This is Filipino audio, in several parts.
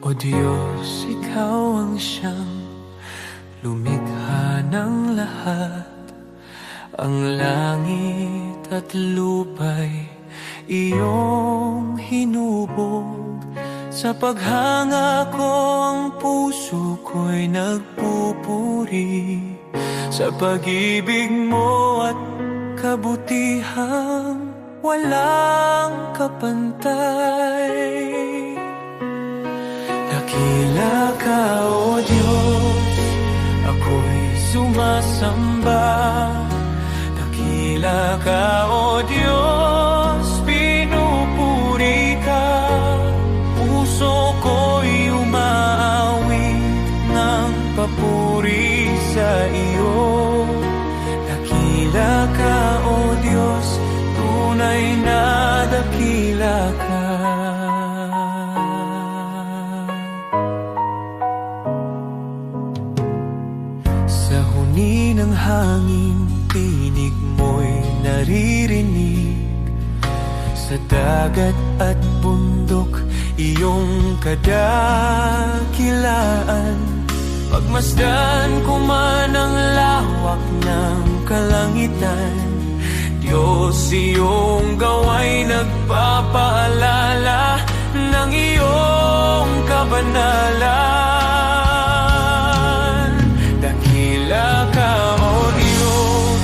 O Diyos, Ikaw ang siyang lumikha ng lahat. Ang langit at lupa'y iyong hinubog. Sa paghanga ko ang puso ko'y nagpupuri sa pag-ibig mo at kabutihang walang kapantay. Dakila ka, O Diyos, ako'y sumasamba. Dakila ka, O Diyos, pinupuri ka. Puso ko'y umaawit ng papuri sa iyo. Dakila ka, O Diyos, tunay na dakila ka. Sa huni ng hangin, tinig mo'y naririnig. Sa dagat at bundok, iyong kadakilaan. Pagmasdan ko man ang lawak ng kalangitan, Diyos, iyong gawa'y nagpapaalala ng iyong kabanalan. Dakila ka, O Diyos,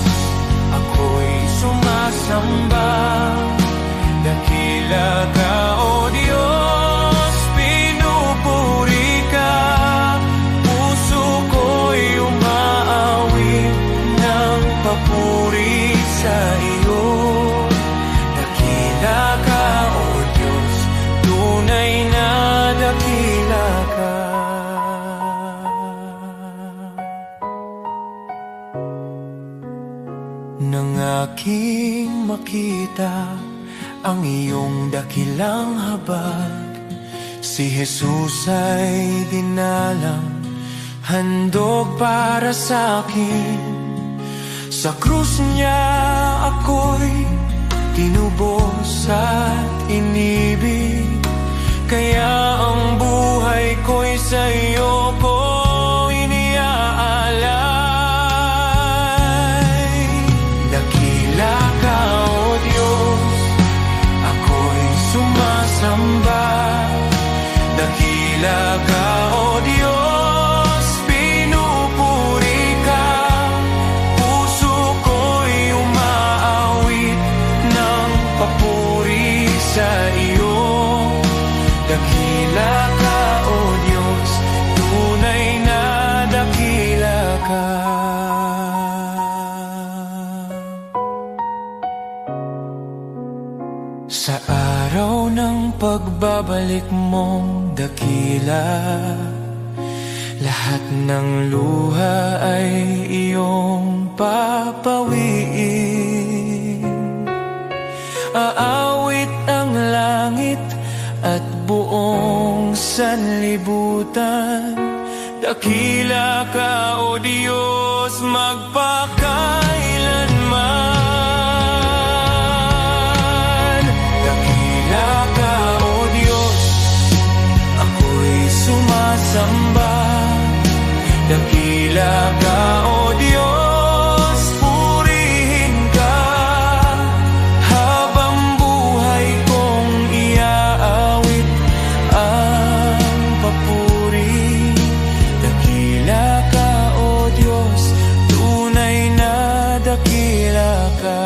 ako'y sumasamba. Dakila ka, O Diyos, pinupuri ka. Puso ko'y umaawit ng papuri sa iyo. Dakila ka, O Diyos, tunay na dakila ka. Nang aking makita ang iyong dakilang habag, si Jesus ay dinalang, handog para sa akin. Sa krus niya ako'y tinubos at inibig, kaya ang buhay ko'y sa iyo ko iniaalay. Dakila ka, O Diyos, ako'y sumasamba. Dakila ka, O Diyos, pinupuri ka. Puso ko'y umaawit ng papuri sa iyo. Dakila ka, O Diyos, tunay na dakila ka. Sa araw ng pagbabalik mong dakila, lahat ng luha ay iyong papawiin. Aawit ang langit at buong sanlibutan. Dakila ka, O Diyos, magpakailanman. Dakila ka, O Diyos, ako'y sumasamba. Dakila ka, O Diyos, purihin ka. Habang buhay kong iaawit ang papuri. Dakila ka, O Diyos, tunay na dakila ka.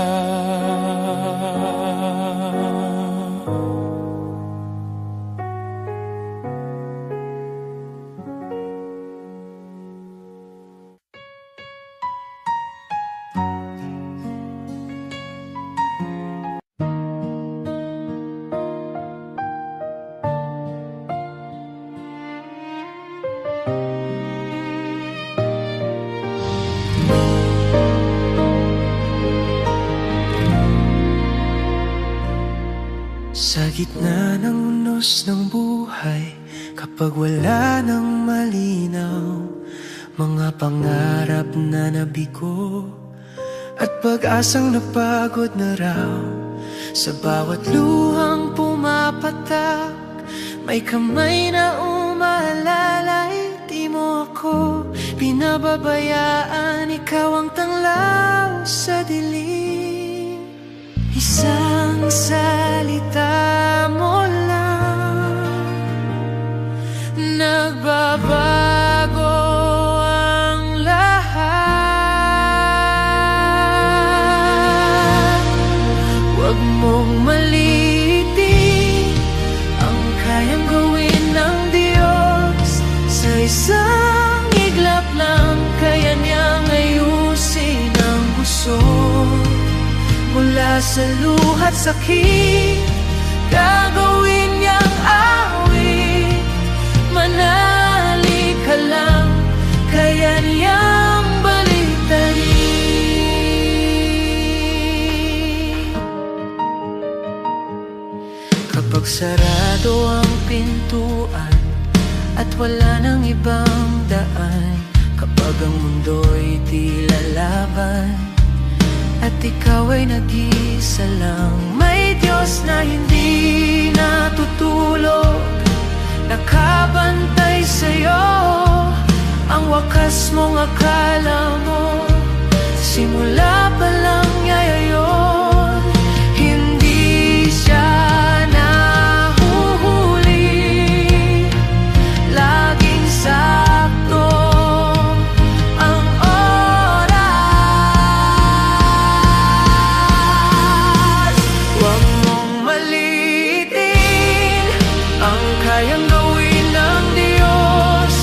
Sa gitna ng unos ng buhay, kapag wala nang malinaw, mga pangarap na nabigo at pag-asang napagod na raw, sa bawat luhang pumapatak, may kamay na maalalay, di mo ako pinababayaan. Ikaw ang tanglaw sa dilim. Isang salita mo lang, nagbabago ang lahat. Huwag mong maliitin ang kayang gawin ng Diyos. Sa isang iglap lang, kaya niyang ayusin ang gusot. Mula sa luha't sakit, gagawin niyang awit. Manali ka lang, kaya niyang baliktarin. Kapag sarado ang pintuan at wala nang ibang daan, kapag ang mundo'y di lalaban at ikaw ay nag-isa lang, may Diyos na hindi natutulog, nakabantay sa'yo. Ang wakas mong akala mo, simula pa lang niya yun. Hindi siya nahuhuli, laging sakto ang oras. Huwag mong maliitin ang kayang gawin ng Diyos.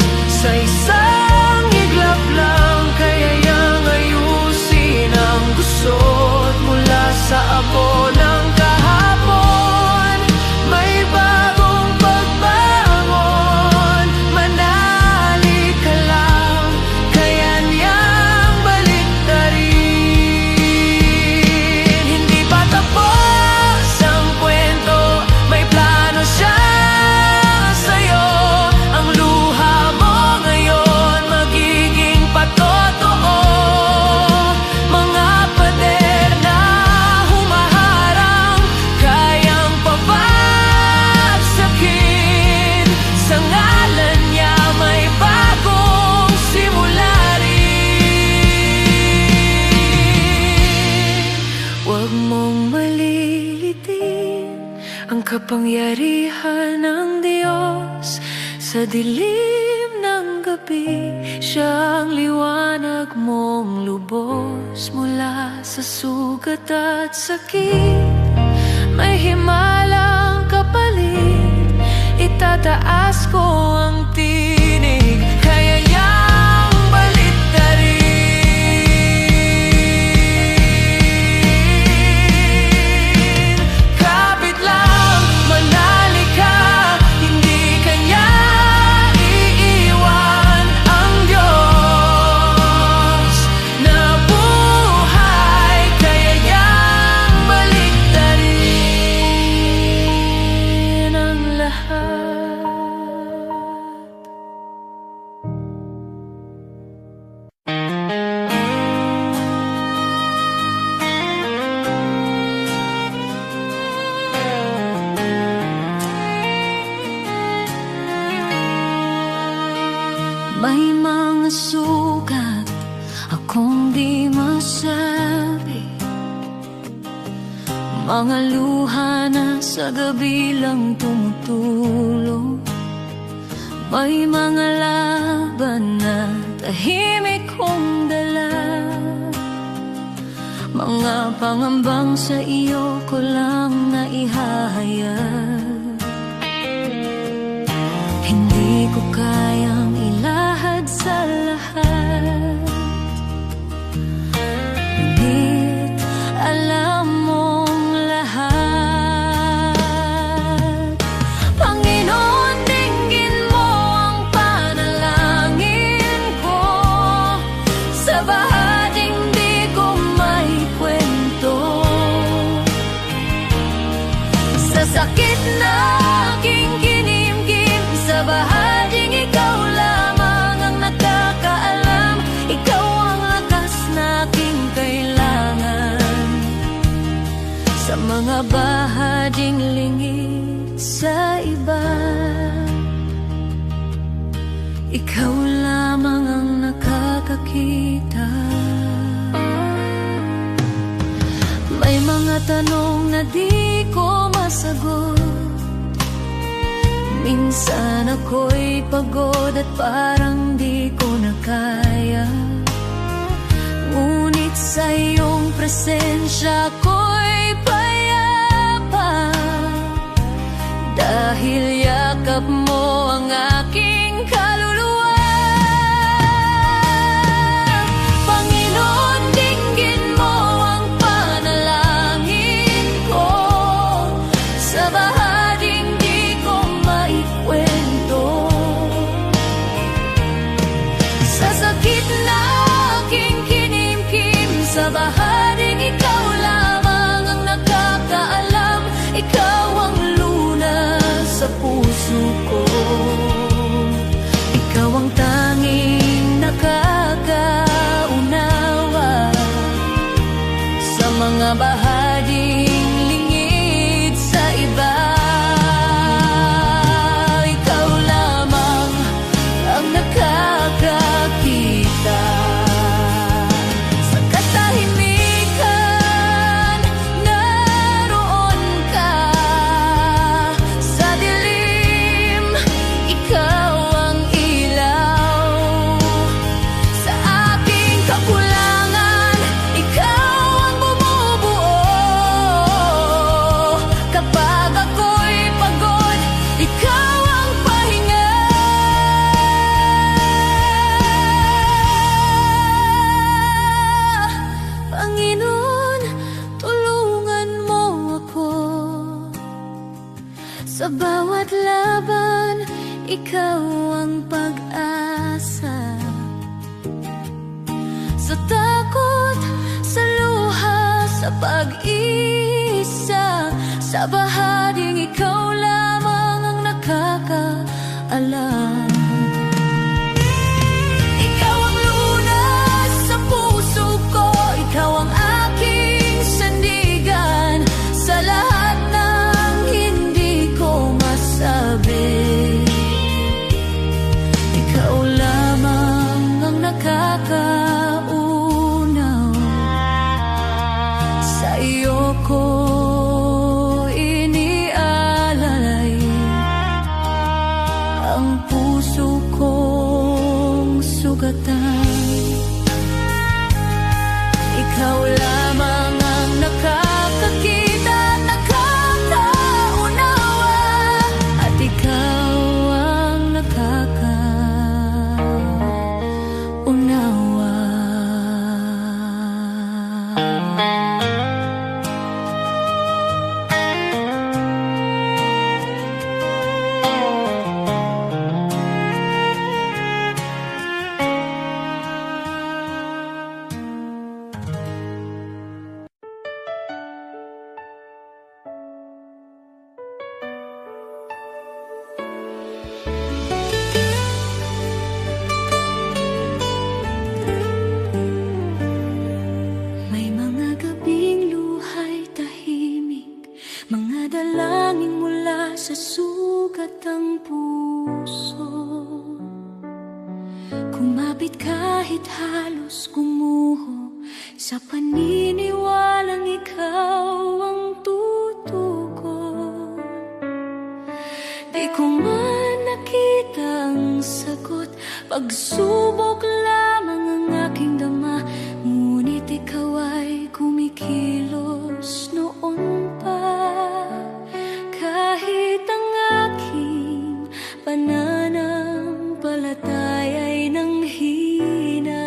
Sa isang iglap lang, kaya niyang ayusin ang gusot. Mula sa abo ng kahapon, may bagong pagbangon. Manali ka lang, kaya niyang baliktarin. Hindi pa tapos ang kwento, may plano siya sa'yo. Ang luha mo ngayon magiging patotoo. Mga pader na humaharang, kayang pabagsakin. Sa ngalan niya may bagong simula rin. Huwag mong malilitin ang kapangyarihan ng Diyos. Sa dilim ng gabi, siya ang liwanag mong lubos. Mula sa sugat at sakit, may himalang kapalit. Itataas ko ang tinig, kaya niyang baliktarin. Kapit lang, manali ka, hindi ka niya iiwan. Ang Diyos na buhay, kaya niyang baliktarin ang lahat. May mga sugat akong di masabi, mga luha na sa gabi lang tumutulong. May mga laban na tahimik kong dala, mga pangambang sa iyo ko lang naihahayag. Hindi ko kayang ilahad sa lahat, ngunit alam mong lahat. Panginoon, dinggin mo ang panalangin ko. Sa bahaging di ko may kwento, sa sakit na aking kinimkim, sa bahaging ikaw lamang ang nakakaalam. ikaw lamang ang nakakakita. May mga tanong na di ko masagot. Minsan ako'y pagod at parang di ko na kaya. Ngunit sa iyong presensya ako'y payapa, dahil yakap mo ang aking kaluluwa. Panginoon, dinggin mo ang panalangin ko sa bahaging di ko maikwento. Sa sakit na aking kinimkim, sa bahaging ikaw lamang ang nakakaalam. Ikaw ang lunas sa puso ko, ikaw ang tanging nakakaunawa sa mga bahaging lingid sa iba. Ikaw lamang ang nakakakita. Sa katahimikan, naroon ka. Sa dilim, ikaw ang ilaw. Sa aking kakulangan, ikaw ang bumubuo. Kapag ako'y pagod, ikaw ang pahinga. Panginoon, tulungan mo ako. Sa bawat laban, ikaw ang pag-asa. Sa takot, sa luha, sa pag-isa, sa bahaging ikaw lamang ang nakakaalam. Ikaw ang lunas sa puso ko, ikaw ang aking sandigan. Sa lahat ng hindi ko masabi, ikaw lamang ang nakakaunaw. Sa iyo ko inialalay ang puso kong sugatan. Ikaw lamang ang nakakakita, nakakaunawa, at ikaw ang nakakaunawa. May mga gabing luhay tahimik, mga dalangin mula sa sugatang puso. Kumapit kahit halos gumuho, sa paniniwalang ikaw ang tutugon. Di ko man nakita ang sagot, pagsubok lamang ang aking dama. Ngunit ikaw ay kumikilos noon pa, kahit ang aking pananampalataya ay nanghina.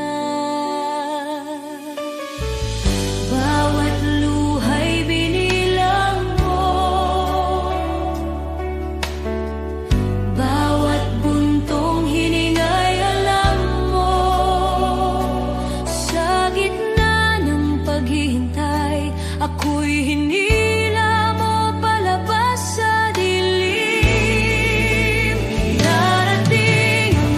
Bawat luhay binilang mo, bawat buntong hiningay alam mo. Sa gitna ng paghihintay, ako'y hinila mo palabas sa dilim. Darating ang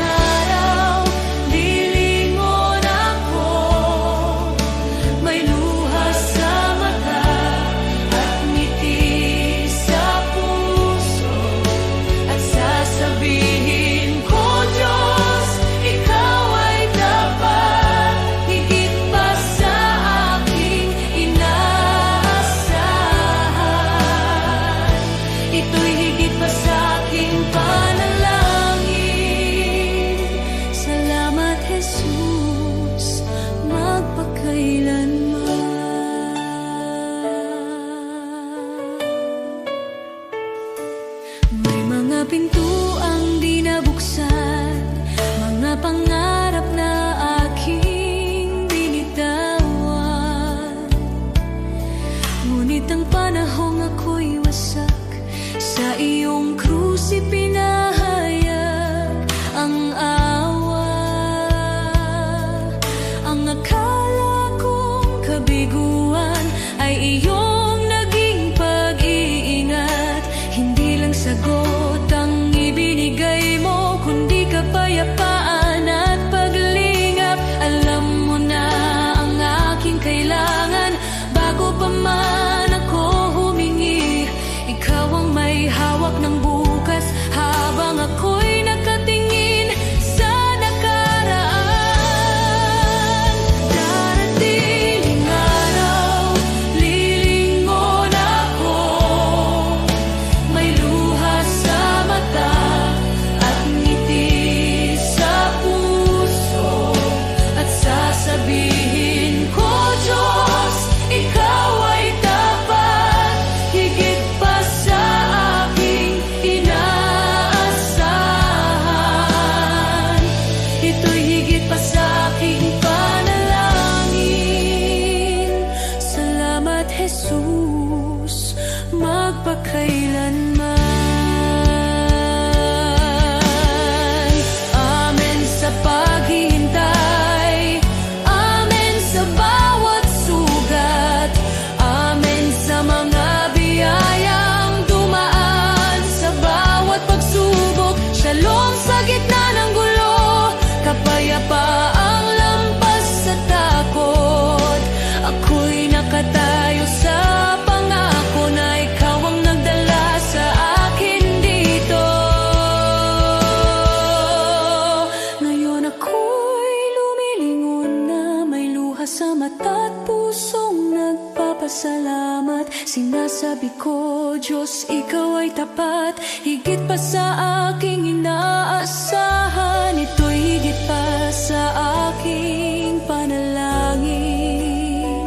sabi ko, Diyos, ikaw ay tapat, higit pa sa aking inaasahan. Ito'y higit pa sa aking panalangin.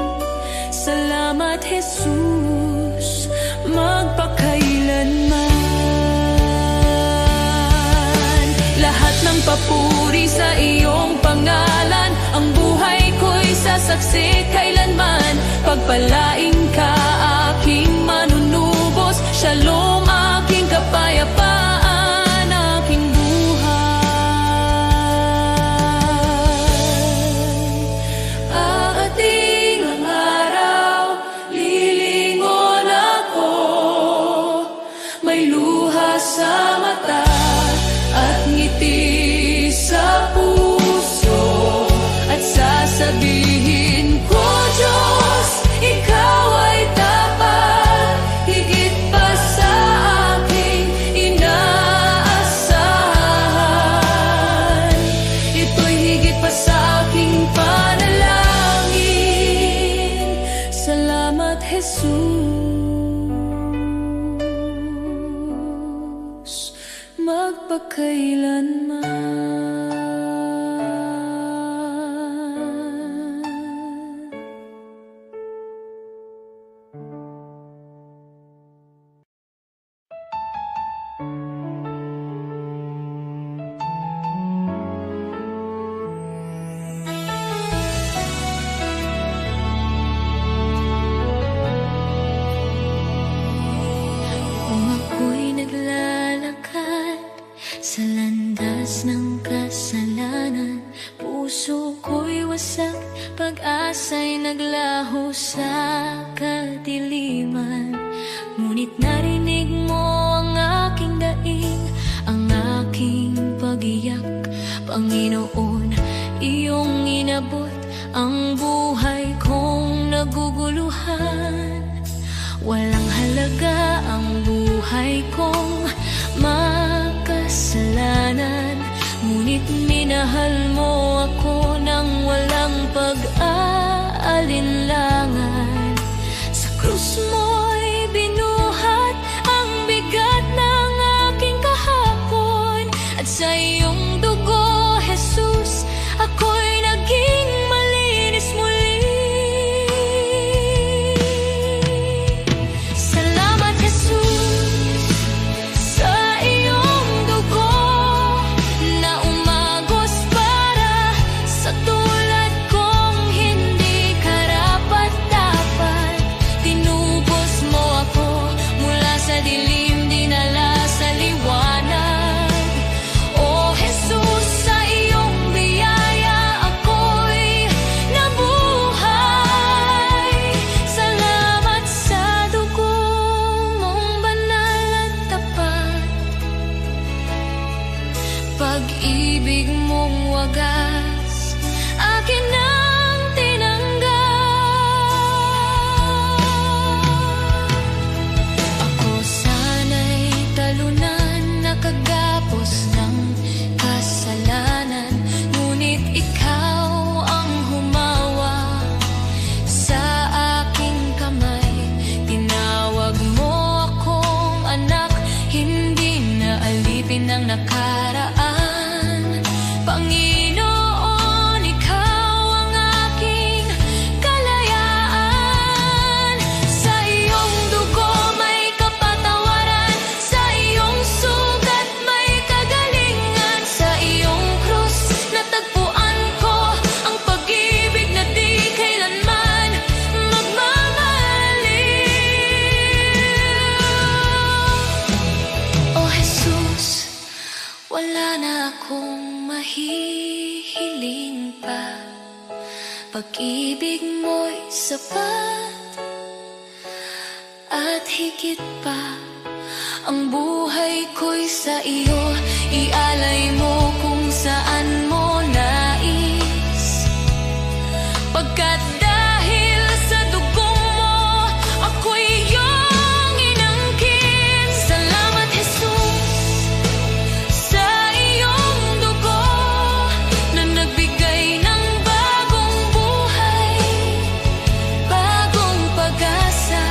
Salamat, Jesus, magpakailanman. Lahat ng papuri sa iyong pangalan, ang buhay ko'y sasaksi kailanman. Pagpalain ka, aking manunubos, shalom, aking kapayapaan, aking buhay. Aating ang araw, lilingon ako, may luha sa mata at ngiti sa puso, at sasabihin ko, Diyos, ikaw ay tapat, higit pa sa aking inaasahan. Ito'y higit pa sa aking panalangin. Salamat, Jesus, magpakailanman. Kung ako'y naglalakad sa landas ng kasalanan, puso ko'y wasak, pag-asa'y naglaho sa kadiliman. Ngunit narinig mo ang aking daing, ang aking pag-iyak. Panginoon, iyong inabot ang buhay kong naguguluhan. Walang halaga ang buhay kong makasalanan, ngunit minahal mo ako ng walang pag-aalinlangan. Sa krus mo'y binuhat ang bigat ng aking kahapon, at sa iyong dugo, Jesus, ako'y naging malinis muli. Salamat, Jesus, sa iyong dugo na umagos para sa tulad kong hindi karapat-dapat. Tinubos mo ako mula sa dilim, dinala sa liwanag. O Jesus, sa iyong biyaya ako'y nabuhay. Salamat sa dugo mong banal at tapat, pag-ibig mong wagas, akin ang tinanggap. Ako sana'y talunan, nakagapos ng kasalanan, ngunit ikaw ang humawa sa aking kamay. Tinawag mo akong anak, hindi na alipin ng nakaraan. Panginoon, ikaw ang aking kalayaan. Sa iyong dugo may kapatawaran, sa iyong sugat may kagalingan. Sa iyong krus natagpuan ko ang pag-ibig na di kailanman magmamaliw. O Jesus, wala na akong mahihiling pa, pag-ibig mo'y sapat at higit pa. Ang buhay ko'y sa iyo, ialay mo kung saan mo nais. Pagkat dahil sa dugong mo, ako'y iyong inangkin. Salamat, Jesus, sa iyong dugo na nagbigay ng bagong buhay, bagong pag-asa.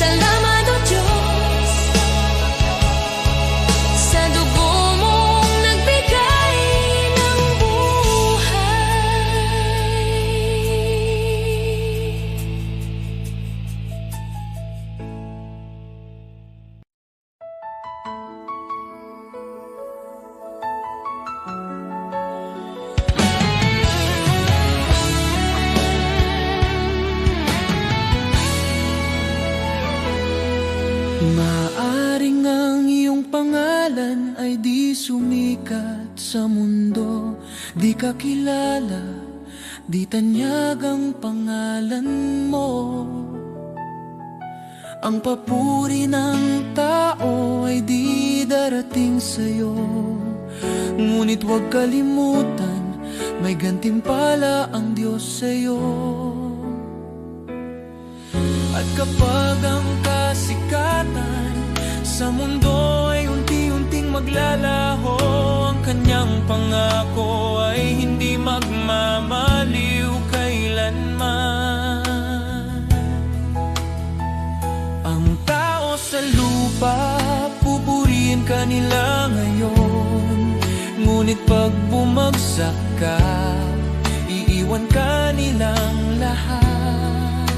Salamat o Diyos sa dugo mong nagbigay ng buhay. Maaring ang iyong pangalan ay di sumikat sa mundo, di ka kilala, di tanyag ang pangalan mo. Ang papuri ng tao ay di darating sa'yo, ngunit huwag kalimutan, may gantimpala ang Diyos sa'yo. At kapag ang kasikatan sa mundo ay unti-unting maglalaho, ang kanyang pangako ay hindi magmamaliw kailanman. Ang tao sa lupa, pupurihin ka nila ngayon, ngunit pag bumagsak ka, iiwan ka nilang lahat.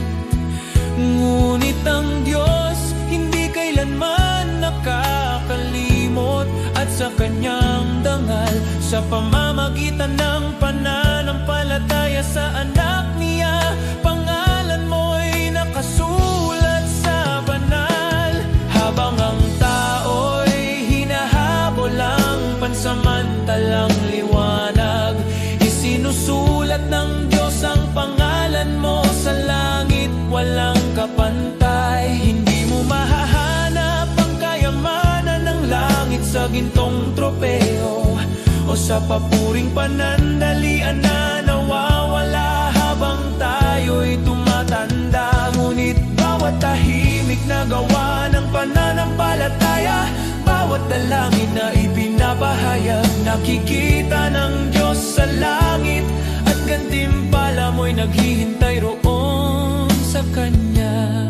Ngunit ang Diyos hindi kailanman nakakalimot, at sa kanyang dangal, sa pamamagitan ng pananampalataya sa anak niya, pangalan mo'y nakasulat sa banal. Habang ang tao'y hinahabol ang pansamantalang liwanag, isinusulat ng Diyos ang pangalan mo sa langit, walang kapantay. Hindi mo mahahanap ang kayamanan ng langit sa gintong tropeo o sa papuring panandalian na nawawala habang tayo'y tumatanda. Ngunit bawat tahimik na gawa ng pananampalataya, bawat dalangin na ipinapahayag, nakikita ng Diyos sa langit, at gantimpala mo'y naghihintay roon sa Kanya.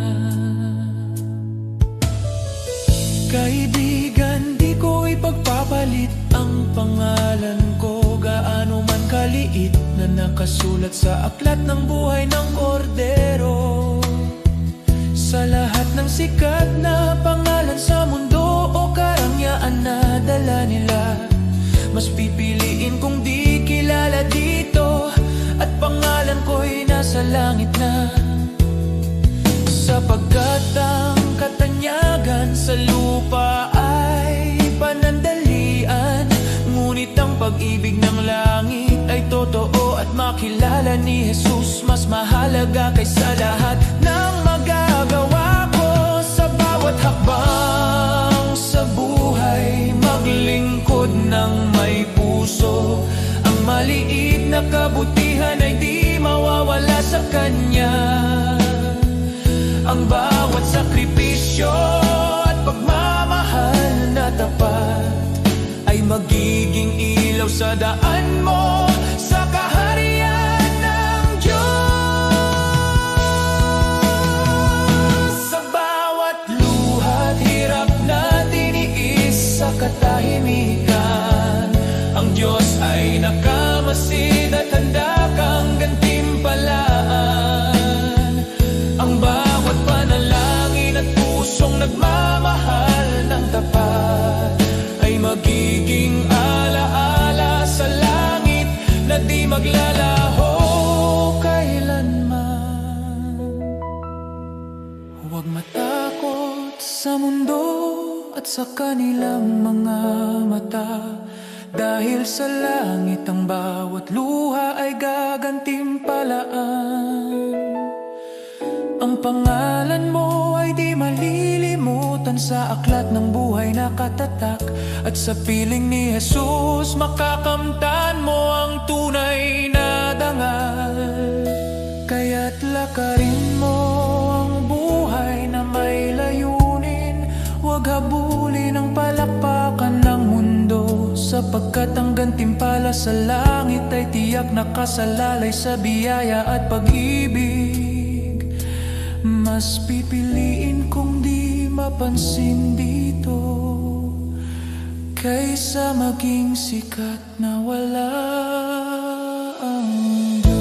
Kaibigan, di ko ipagpapalit ang pangalan ko, gaano man kaliit, na nakasulat sa aklat ng buhay ng kordero. Sa lahat ng sikat na pangalan sa mundo o karangyaan na dala nila, mas pipiliin kong di kilala dito, at pangalan ko'y nasa langit na. Sapagkat ang katanyagan sa lupa ay panandalian, ngunit ang pag-ibig ng langit ay totoo, at makilala ni Jesus mas mahalaga kaysa lahat ng magagawa ko. Sa bawat hakbang sa buhay, maglingkod ng may puso, ang maliit na kabutihan ay di mawawala sa Kanya. Ang bawat sakripisyo at pagmamahal na tapat ay magiging ilaw sa daan mo sa kaharian ng Diyos. Sa bawat luha't hirap na tiniis sa katahimikan, ang Diyos ay nakamasid at handa kang gantimpalaan. Ang bawat panalangin at pusong nagmamahal ng tapat ay magiging alaala sa langit na di maglalaho kailanman. Huwag matakot sa mundo at sa kanilang mga mata, dahil sa langit ang bawat luha ay gagantimpalaan. Ang pangalan mo ay di malilimutan sa aklat ng buhay na katatak, at sa piling ni Jesus makakamtan mo ang tunay na dangal. Kaya't lakarin mo ang buhay na may layunin, huwag habulin ang palakpakan ng mundo, sapagkat ang gantimpala sa langit ay tiyak nakasalalay sa biyaya at pag-ibig. Mas pipiliin kong mapansin dito, kaysa maging sikat na wala ang Diyos.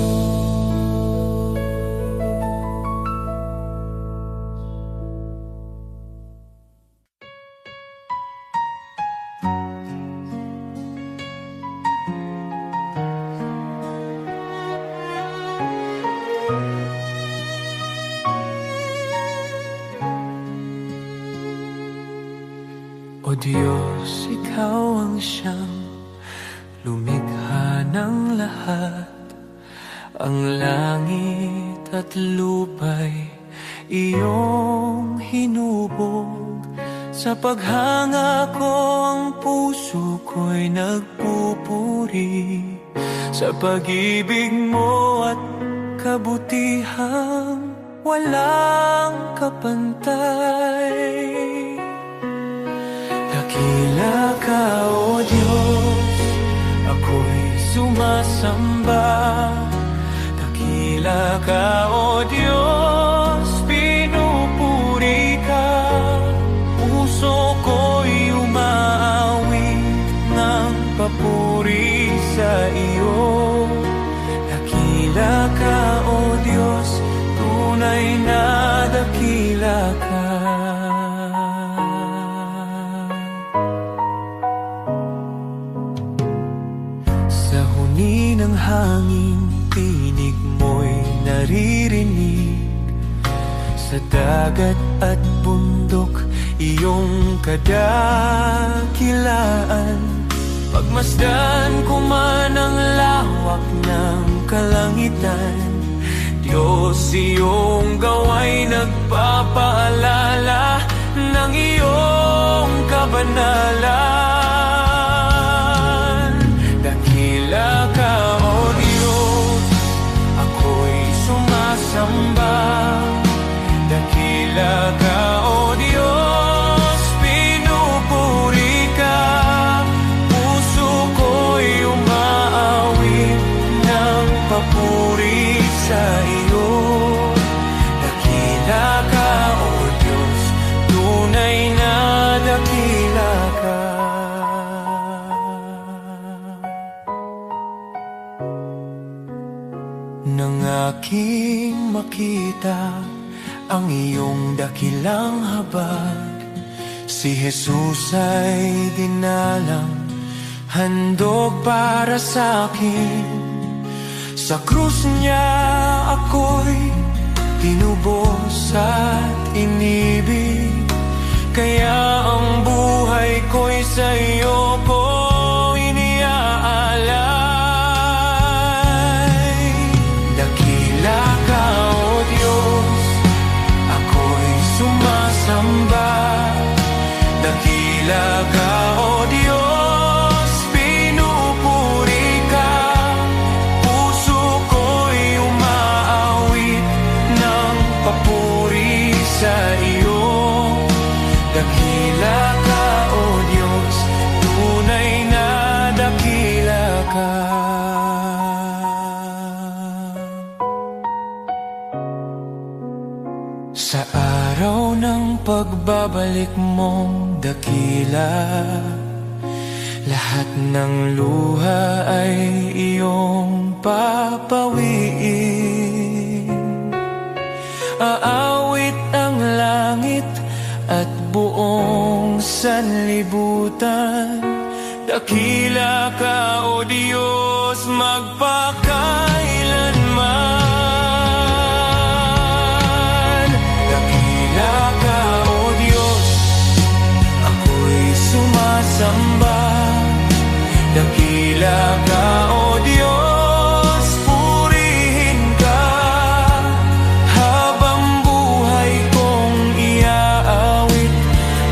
O Diyos, Ikaw ang siyang lumikha ng lahat. Ang langit at lupa'y iyong hinubog. Sa paghanga ko ang puso ko'y nagpupuri sa pag-ibig mo at kabutihang walang kapantay. Dakila ka, O Diyos, ako'y sumasamba. Dakila ka, O Diyos, pinupuri ka. Puso ko'y umaawit ng papuri sa iyo. Dakila ka, O Diyos, tunay na dakila ka. Ng hangin, tinig mo'y naririnig. Sa dagat at bundok, iyong kadakilaan. Pagmasdan ko man ang lawak ng kalangitan, Diyos, iyong gawa'y nagpapaalala ng iyong kabanalan. Dakila ka, O Diyos, ako'y sumasamba. Dakila ka, O Diyos, pinupuri ka. Puso ko'y umaawit ng papuri sa iyo. Dakila ka, O Diyos, tunay na dakila ka. Nang aking makita ang iyong dakilang habag, si Jesus ay dinalang, handog para sa akin. Sa krus niya ako'y tinubos at inibig, kaya ang buhay ko'y sa iyo ko iniaalay. Dakila ka, O Diyos, ako'y sumasamba. Dakila ka, O Diyos, pinupuri ka. Puso ko'y umaawit ng papuri sa iyo. Dakila ka, O Diyos, tunay na dakila ka. Sa araw ng pagbabalik mong dakila, lahat ng luha ay iyong papawiin. Aawit ang langit at buong sanlibutan. Dakila ka, O Diyos, magpakailanman. Dakila ka, O Diyos, ako'y sumasamba. Dakila ka, O Diyos, purihin ka. Habang buhay kong iaawit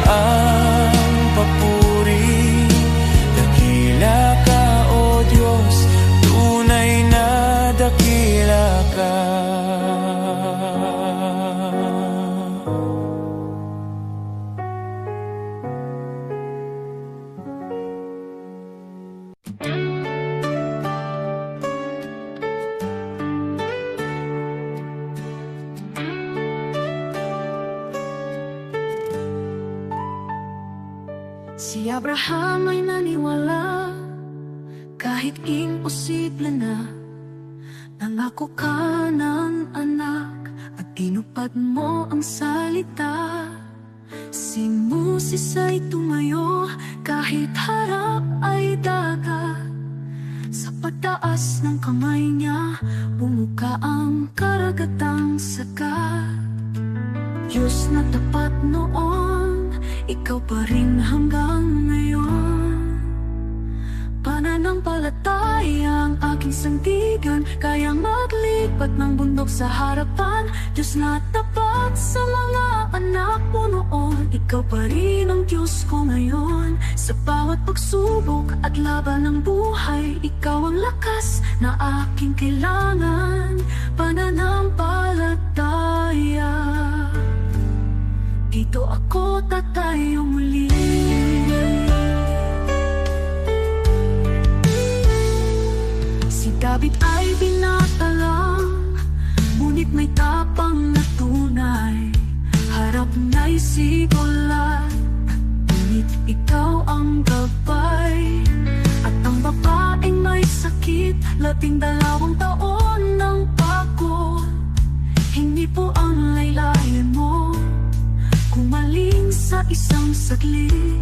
ang papuri. Dakila ka, O Diyos, tunay na Si Abraham ay naniwala kahit imposible na. Nangako ka ng anak at tinupad mo ang salita. Si Moses ay tumayo kahit harap ay dagat. Sa pagtaas ng kamay niya, bumuka ang karagatang sagat. Diyos na tapat noon, ikaw pa rin hanggang ngayon. Pananampalataya ang aking sandigan, kayang maglipat ng bundok sa harapan. Diyos na tapat sa mga anak mo noon, ikaw pa rin ang Diyos ko ngayon. Sa bawat pagsubok at laban ng buhay, ikaw ang lakas na aking kailangan. Pananampalataya, dito ako tatayo muli. Si David ay binata lang, ngunit may tapang na tunay. Harap na'y sigulat, ngunit ikaw ang gabay. At ang babaeng may sakit, 12 taon ng pagod. Hindi po ang laylayan mo kumaling sa isang saglit.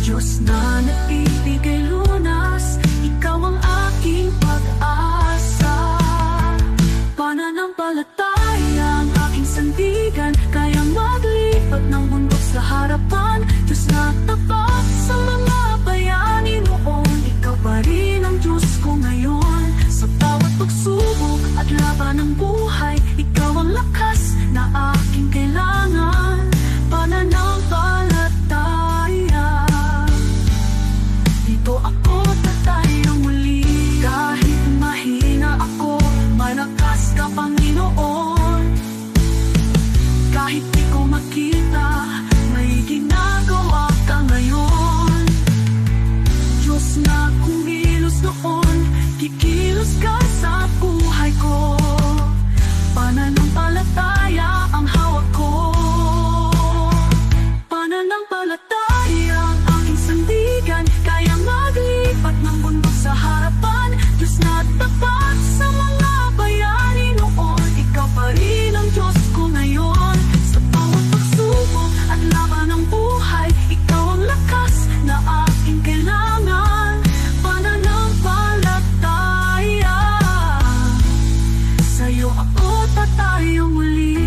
Diyos na nagbibigay lunas, ikaw ang aking pag-asa. Pananampalataya ang aking sandigan, kayang maglipat ng bundok sa harapan. Diyos na tapat sa mga bayani noon, ikaw pa rin ang Diyos ko ngayon. Sa bawat pagsubok at laban ng buhay, ikaw ang lakas na aking kailangan. Pananampalataya, dito ako tatayo muli. Kahit mahina ako, malakas ka Panginoon. Kahit di ko makita, may ginagawa ka ngayon. Diyos na kumilos noon, kikilos ka sa buhay ko. Pananampalataya ang hawak ko. Pananampalataya ang aking sandigan, kayang maglipat ng bundok sa harapan. Diyos na tapat sa mga bayani noon, ikaw pa rin ang Diyos ko ngayon. Sa bawat pagsubok at laban ng buhay, ikaw ang lakas na aking kailangan. Pananampalataya, sa'yo ako tatayo muli.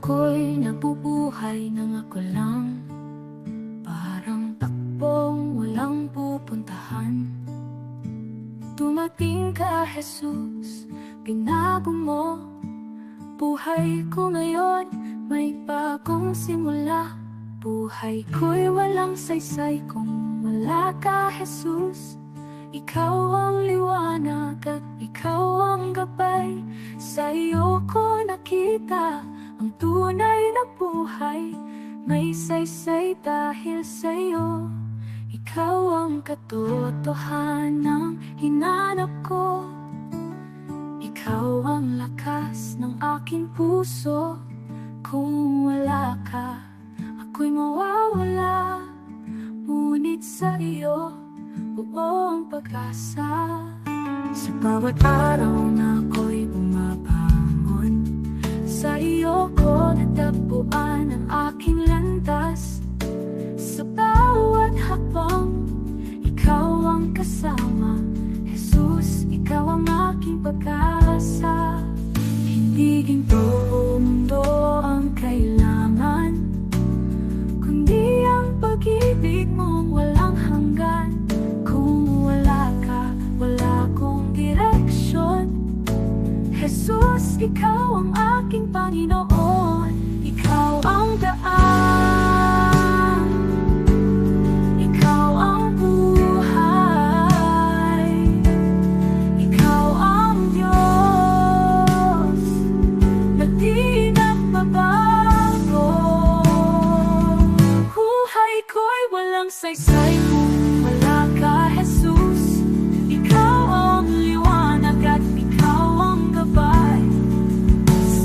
Ako'y nabubuhay nang ako lang, parang takbong walang pupuntahan. Dumating ka, Jesus, binago mo buhay ko ngayon, may bagong simula. Buhay ko'y walang saysay kung wala ka, Jesus. Ikaw ang liwanag at ikaw ang gabay. Sa iyo ko nakita ang tunay na buhay, may saysay dahil sa'yo. Ikaw ang katotohanang hinanap ko. Ikaw ang lakas ng aking puso. Kung wala ka, ako'y mawawala. Ngunit sa iyo, buo ang pag-asa. Sa bawat araw na ako'y bumabangon, sa iyo ko natagpuan ang aking landas. Sa bawat hakbang, ikaw ang kasama. Jesus, ikaw ang aking pag-asa. Hindi ginto mundo ang Jesus, ikaw ang aking Panginoon. Ikaw ang daan, ikaw ang buhay, ikaw ang Diyos na di nagbabago. Buhay ko'y walang saysay kung wala ka, Jesus. Ikaw ang liwanag at ikaw ang gabay.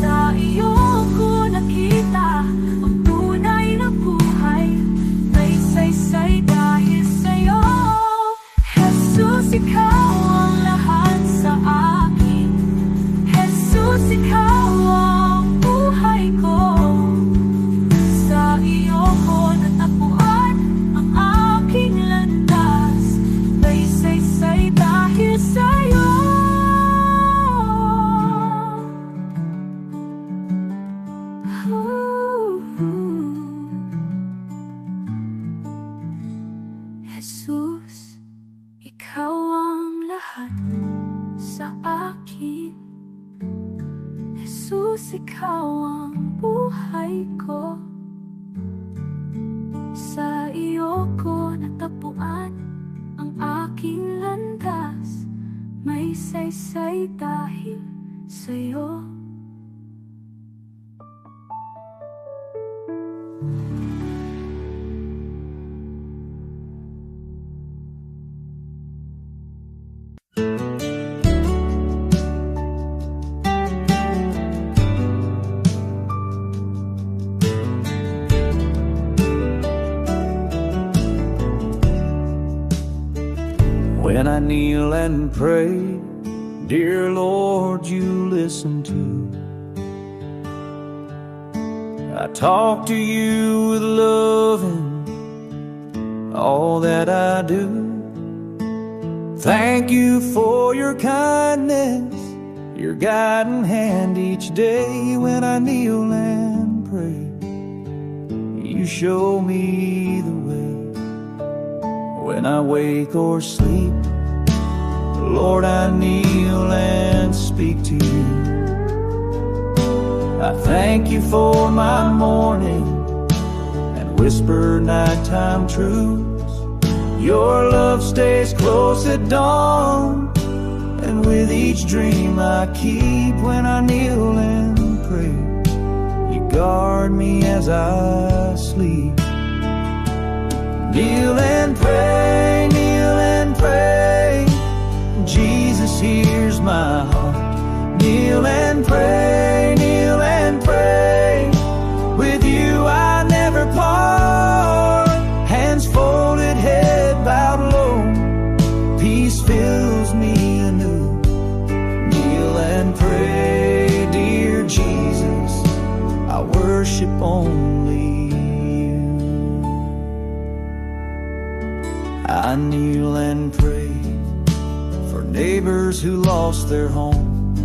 Sa iyo ko nakita ang tunay na buhay. May saysay dahil sa'yo, Jesus. Ikaw ang lahat sa akin, Jesus. Ikaw ang buhay ko. Sa iyo ko natagpuan ang aking landas. May saysay dahil sa'yo. Jesus, ikaw ang lahat sa akin. Jesus, ikaw ang buhay ko. Sa iyo ko natagpuan ang aking landas. May saysay dahil sa'yo. When I kneel and pray, dear Lord, you listen too. I talk to you with love in all that I do. Thank you for your kindness, your guiding hand each day. When I kneel and pray, you show me the way. When I wake or sleep, Lord, I kneel and speak to you. I thank you for my morning and whisper nighttime truths. Your love stays close at dawn, and with each dream I keep. When I kneel and pray, you guard me as I sleep. Kneel and pray, kneel and pray. Jesus hears my heart. Kneel and pray, kneel and pray. With you I never part. Hands folded, head bowed low. Peace fills me anew. Kneel and pray, dear Jesus. I worship only. I kneel and pray for neighbors who lost their home,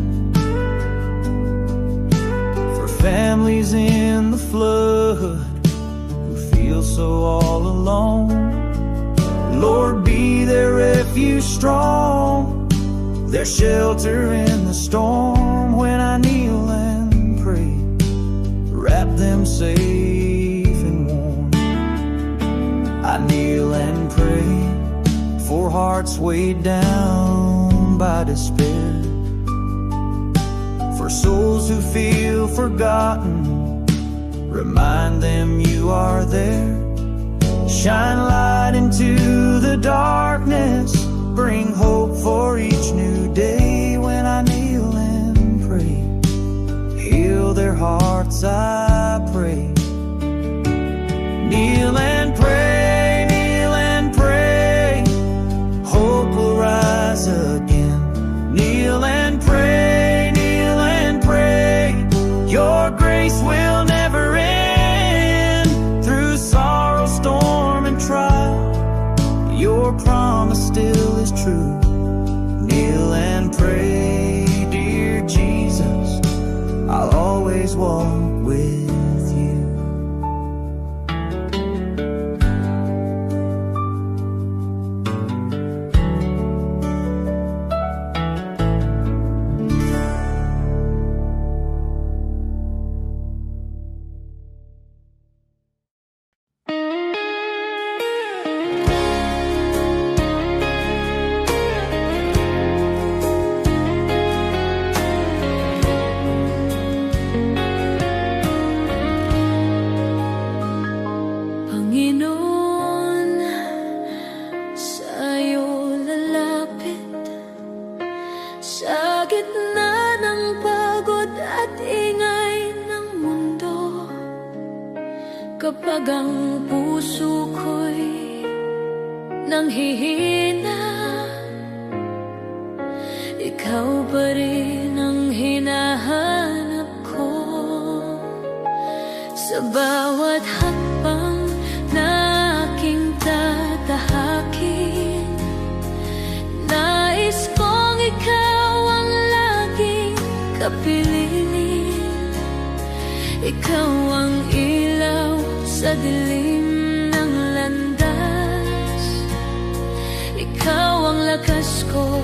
for families in the flood who feel so all alone. Lord, be their refuge strong, their shelter in the storm. When I kneel and pray, wrap them safe and warm. I kneel and pray for hearts weighed down by despair, for souls who feel forgotten. Remind them you are there. Shine light into the darkness. Bring hope for each new day. When I kneel and pray, heal their hearts, I pray. Kneel and pray, kneel and pray. Hope will rise again. Kneel and pray, kneel and pray. Your grace will never end. Through sorrow, storm, and trial, your promise still is true. Kneel and pray, dear Jesus. I'll always walk with you. bawat ingay ng mundo, kapag ang puso ko'y nanghihina, ikaw pa rin ang hinahanap ko. Sa bawat hakbang na aking tatahakin, nais kong ikaw ang laging kapiling. Ikaw ang ilaw sa dilim ng landas, ikaw ang lakas ko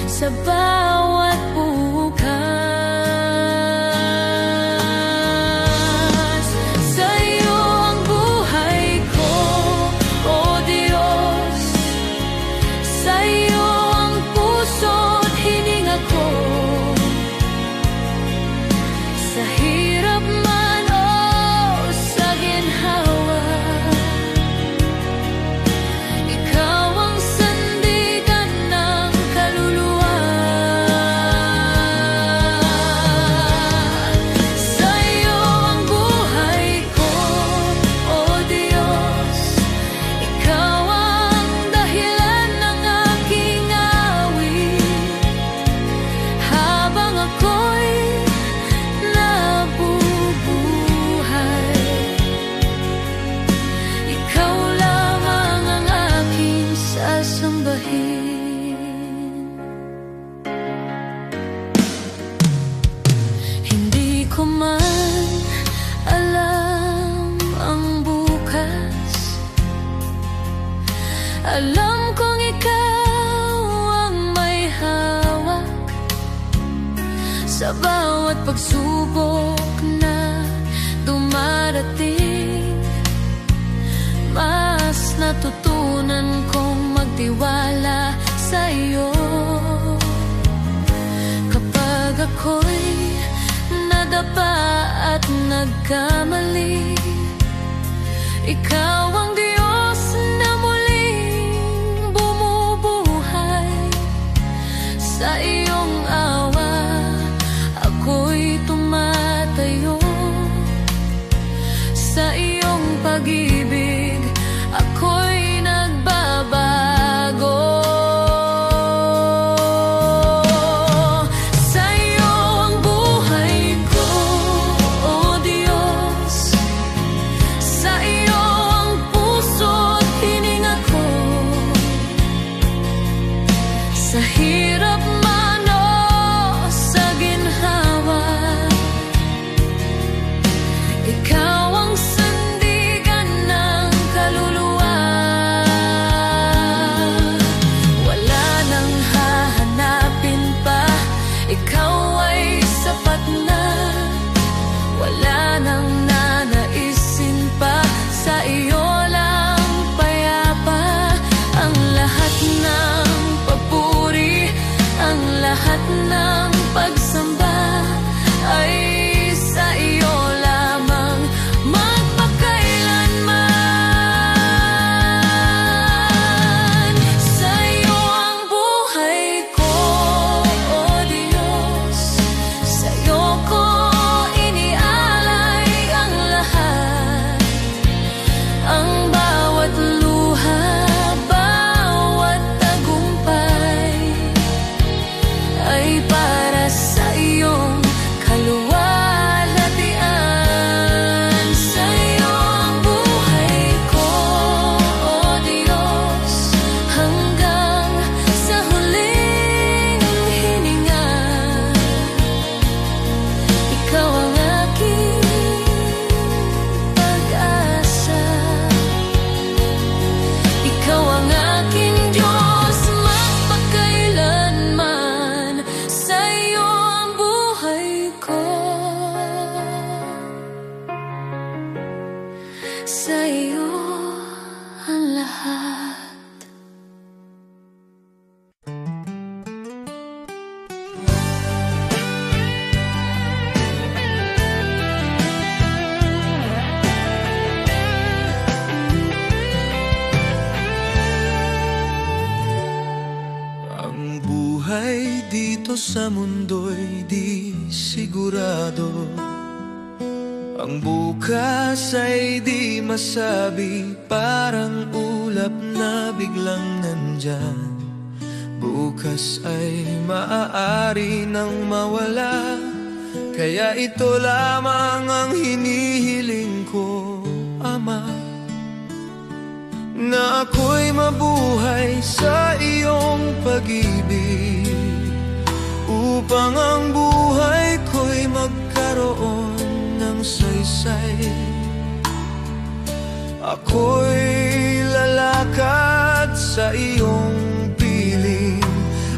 sa bawat bukas. Sa'yo ang buhay ko, O Diyos. Sa'yo ang puso't hininga ko. Sa hirap man o sa ginhawa, ikaw ang sandigan ng kaluluwa. Sa'yo ang buhay ko, O Diyos. Ikaw ang dahilan ng aking awit, habang ako'y nabubuhay. Ikaw lamang ang aking sasambahin. Hindi ko man alam ang bukas, alam kong ikaw ang may hawak sa bawat pagsubok na dumarating. Mas natutunan kong magtiwala sa iyo. Kapag ako'y nadapa at nagkamali, ikaw ang Diyos na muling bumubuhay. Sa iyong awa ako'y tumatayo, sa iyong pag-ibig ako'y nagbabago. Sa'yo ang buhay ko, O Diyos. Sa iyo ang puso't hininga ko. Sa hirap man o sa ginhawa, ikaw ang sandigan ng kaluluwa. Wala nang hahanapin pa, ikaw ay sapat na. Wala nang nanaisin pa, sa iyo lang payapa. Ang lahat ng papuri, ang lahat ng pagsamba ay sa iyo lamang magpakailanman. Sa'yo ang buhay ko, O Diyos. Sa'yo ko inialay ang lahat, ang bawat luha, bawat tagumpay ay para sa iyong kaluwalhatian. Sa'yo ang buhay ko, O Diyos, hanggang sa huling hininga. Ikaw ang aking pag-asa, ikaw ang aking Diyos magpakailanman. Sa'yo ang buhay ko, sa'yo ang lahat. Ang buhay dito sa mundo'y di sigurado. Ang bukas ay di masabi, parang ulap na biglang nandyan. Bukas ay maaari nang mawala, kaya ito lamang ang hinihiling ko, Ama, na ako'y mabuhay sa iyong pag-ibig, upang ang buhay ko'y magkaroon ng saysay. Ako'y lalakad sa iyong piling,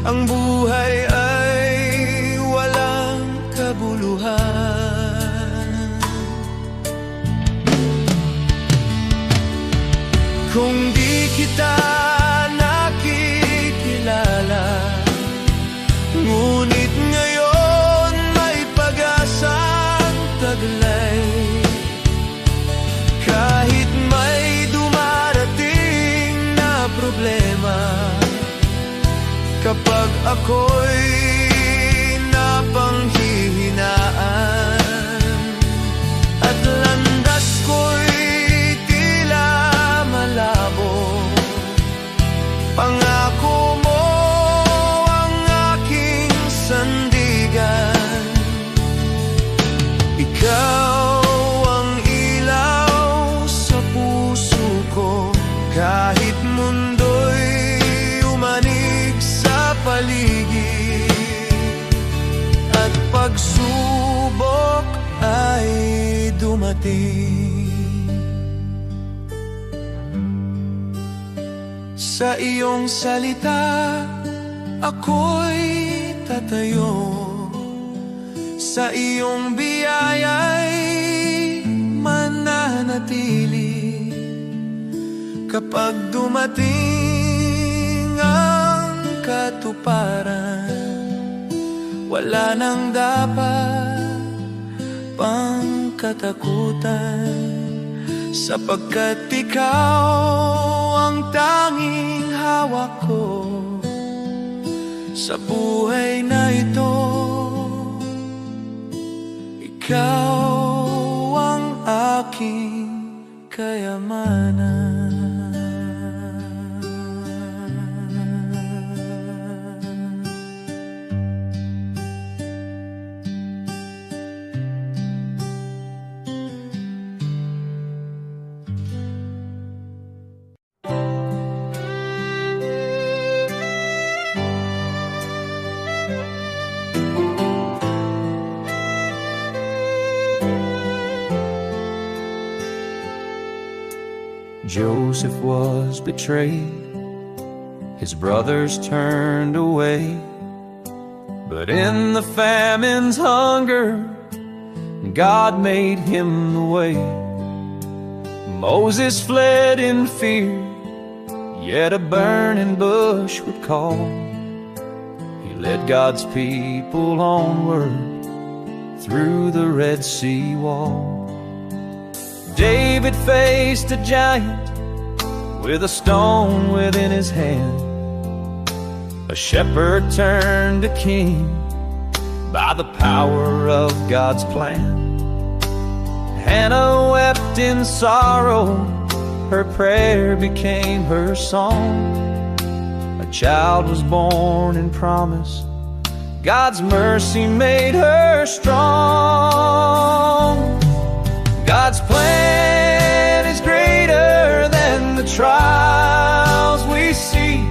ang buhay ay walang kabuluhan. Kung di kita nakikilala, ngunit ngayon may pag-asang taglay. Kahit may dumarating na problema, kapag ako'y napanghihinaan at landas ko'y tila malabo, pangako mo ang aking sandigan. Ikaw ang ilaw sa puso ko, kahit mundo'y umanig sa paligid at pagsubok ay dumating. Sa iyong salita ako'y tatayo, sa iyong biyaya'y mananatili. Kapag dumating ang katuparan, wala nang dapat pang katakutan, sapagkat ikaw ang tanging hawak ko sa buhay na ito. Ikaw ang aking kayamanan. Joseph was betrayed, his brothers turned away, but in the famine's hunger, God made him the way. Moses fled in fear, yet a burning bush would call. He led God's people onward through the Red Sea wall. David faced a giant with a stone within his hand. A shepherd turned to king by the power of God's plan. Hannah wept in sorrow, her prayer became her song. A child was born in promise, God's mercy made her strong. God's plan is greater than the trials we see.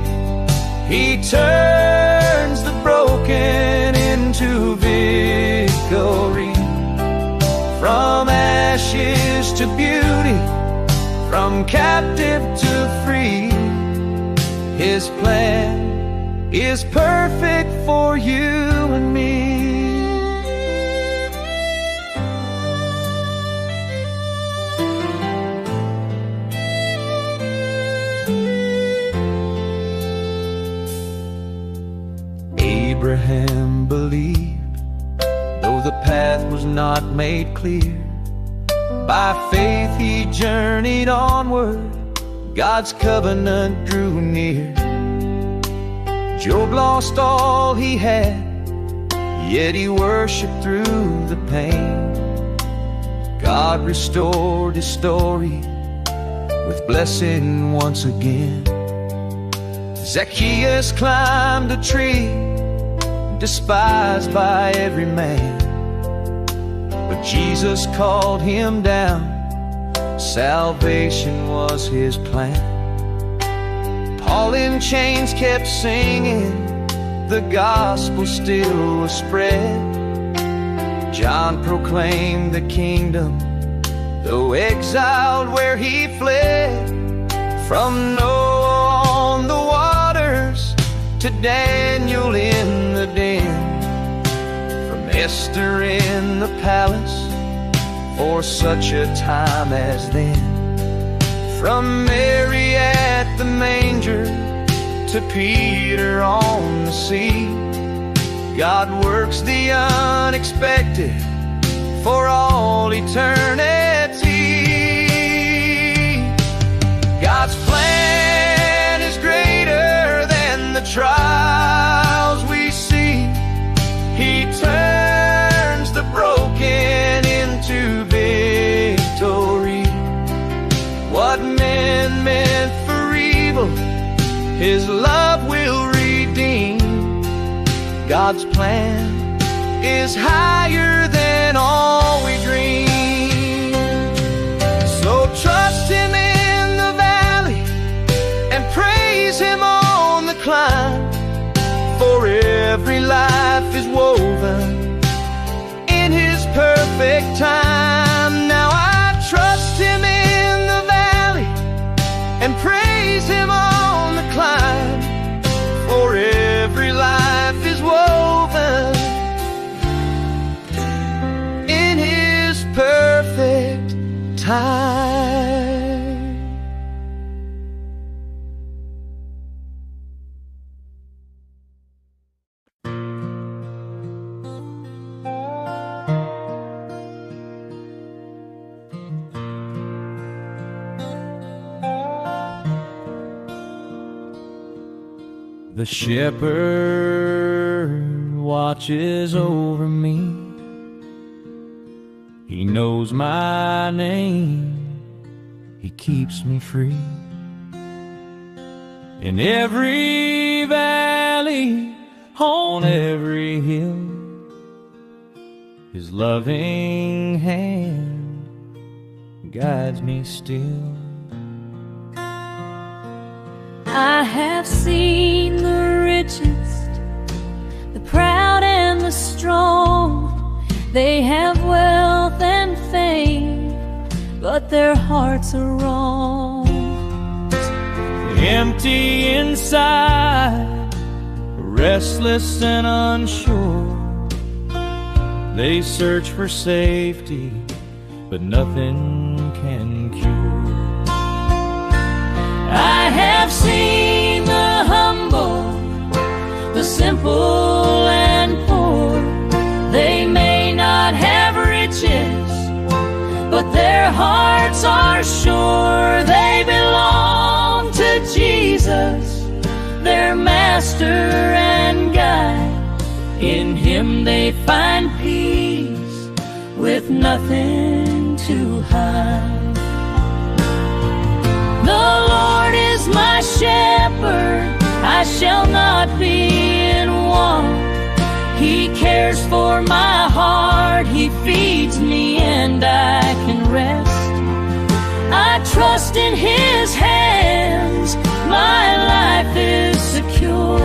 He turns the broken into victory. From ashes to beauty, from captive to free, His plan is perfect for you and me. Abraham believed, though the path was not made clear. By faith he journeyed onward, God's covenant drew near. Job lost all he had, yet he worshiped through the pain. God restored his story with blessing once again. Zacchaeus climbed a tree, despised by every man, but Jesus called him down. Salvation was his plan. Paul in chains kept singing, the gospel still was spread. John proclaimed the kingdom, though exiled where he fled. From Noah on the waters to Daniel in the den, from Esther in the palace for such a time as then. From Mary at the manger to Peter on the sea, God works the unexpected for all eternity. God's plan is greater than the trials we see. He turns the broken into victory. What men meant for evil, his love will redeem. God's plan is higher than all we dream. So trust him in the valley and praise him on the climb, for every life is woven in his perfect time. Now I trust him in the valley and praise him on the climb, for every life is woven in his perfect time. The shepherd watches over me. He knows my name. He keeps me free. In every valley, on every hill, his loving hand guides me still. I have seen the richest, the proud and the strong. They have wealth and fame, but their hearts are wrong. Empty inside, restless and unsure. They search for safety, but nothing can cure. I have seen the humble, the simple and poor. They may not have riches, but their hearts are sure. They belong to Jesus, their master and guide. In him they find peace with nothing to hide. The Lord is my shepherd, I shall not be in want. He cares for my heart, he feeds me and I can rest. I trust in his hands, my life is secure.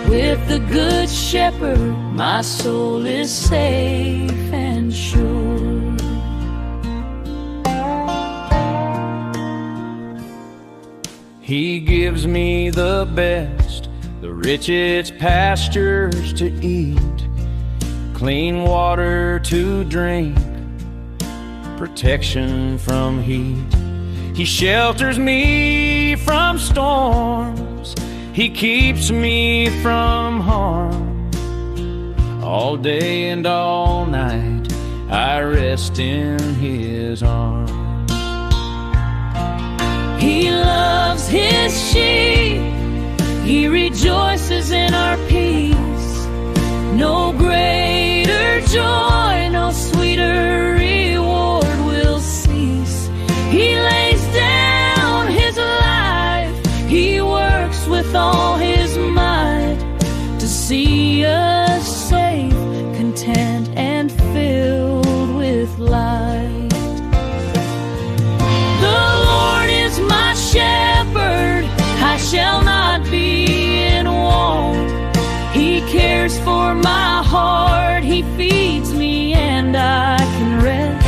With the good shepherd, my soul is safe and sure. He gives me the best, the richest pastures to eat, clean water to drink, protection from heat. He shelters me from storms, he keeps me from harm. All day and all night I rest in his arms. He loves his sheep, he rejoices in our peace. content and filled with light. The Lord is my shepherd, I shall not be in want. He cares for my heart, He feeds me and I can rest.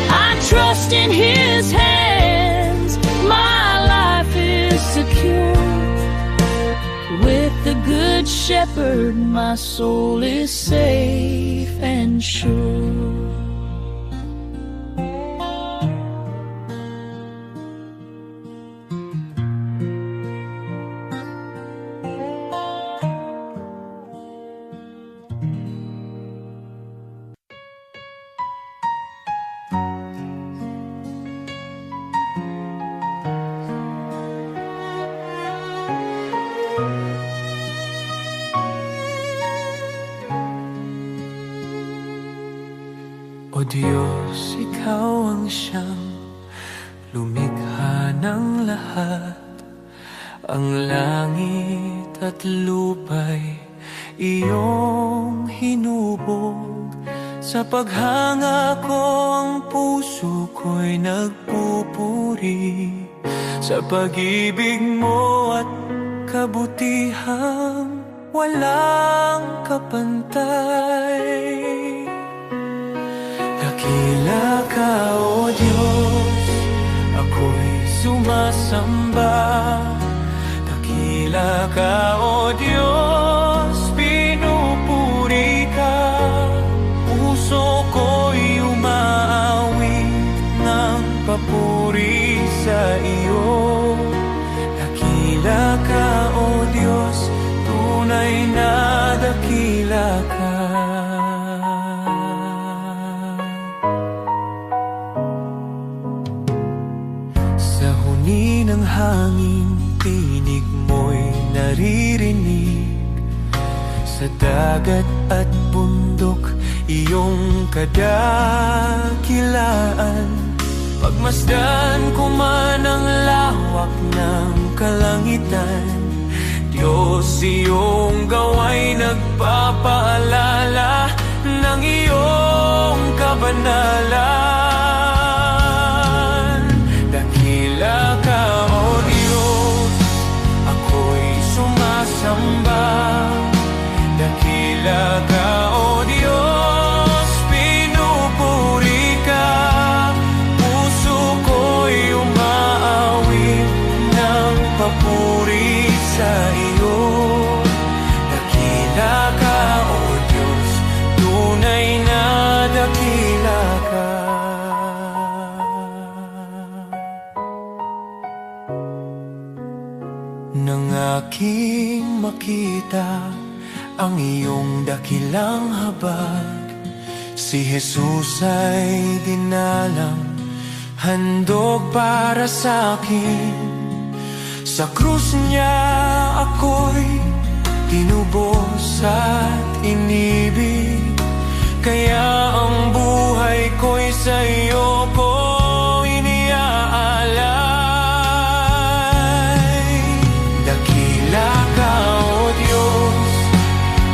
I trust in His hands, my life is secure. With the Good Shepherd, my soul is safe and sure. O Diyos, Ikaw ang siyang lumikha ng lahat. Ang langit at lupa'y iyong hinubog. Sa paghanga ko ang puso ko'y nagpupuri sa pag-ibig mo at kabutihang walang kapantay. Dakila ka, O Diyos, ako'y sumasamba. Dakila ka, O Diyos, pinupuri ka. Puso ko'y umaawit ng papuri sa iyo. Dakila ka, O Diyos, tunay na dakila ka. Ng hangin, tinig mo'y naririnig. Sa dagat at bundok, iyong kadakilaan. Pagmasdan ko man ang lawak ng kalangitan, Diyos, iyong gawa'y nagpapaalala ng iyong kabanalan. Dakila ka, O Diyos, ako'y sumasamba. Dakila ka, O Diyos, pinupuri ka. Puso ko'y umaawit ng papuri sa iyo. Dakila ka, O Diyos, tunay na dakila ka. Nang aking makita ang iyong dakilang habag, si Jesus ay dinalang, handog para sa akin. Sa krus niya ako'y tinubos at inibig, kaya ang buhay ko'y sa iyo ko iniaalay. Dakila ka, O Diyos,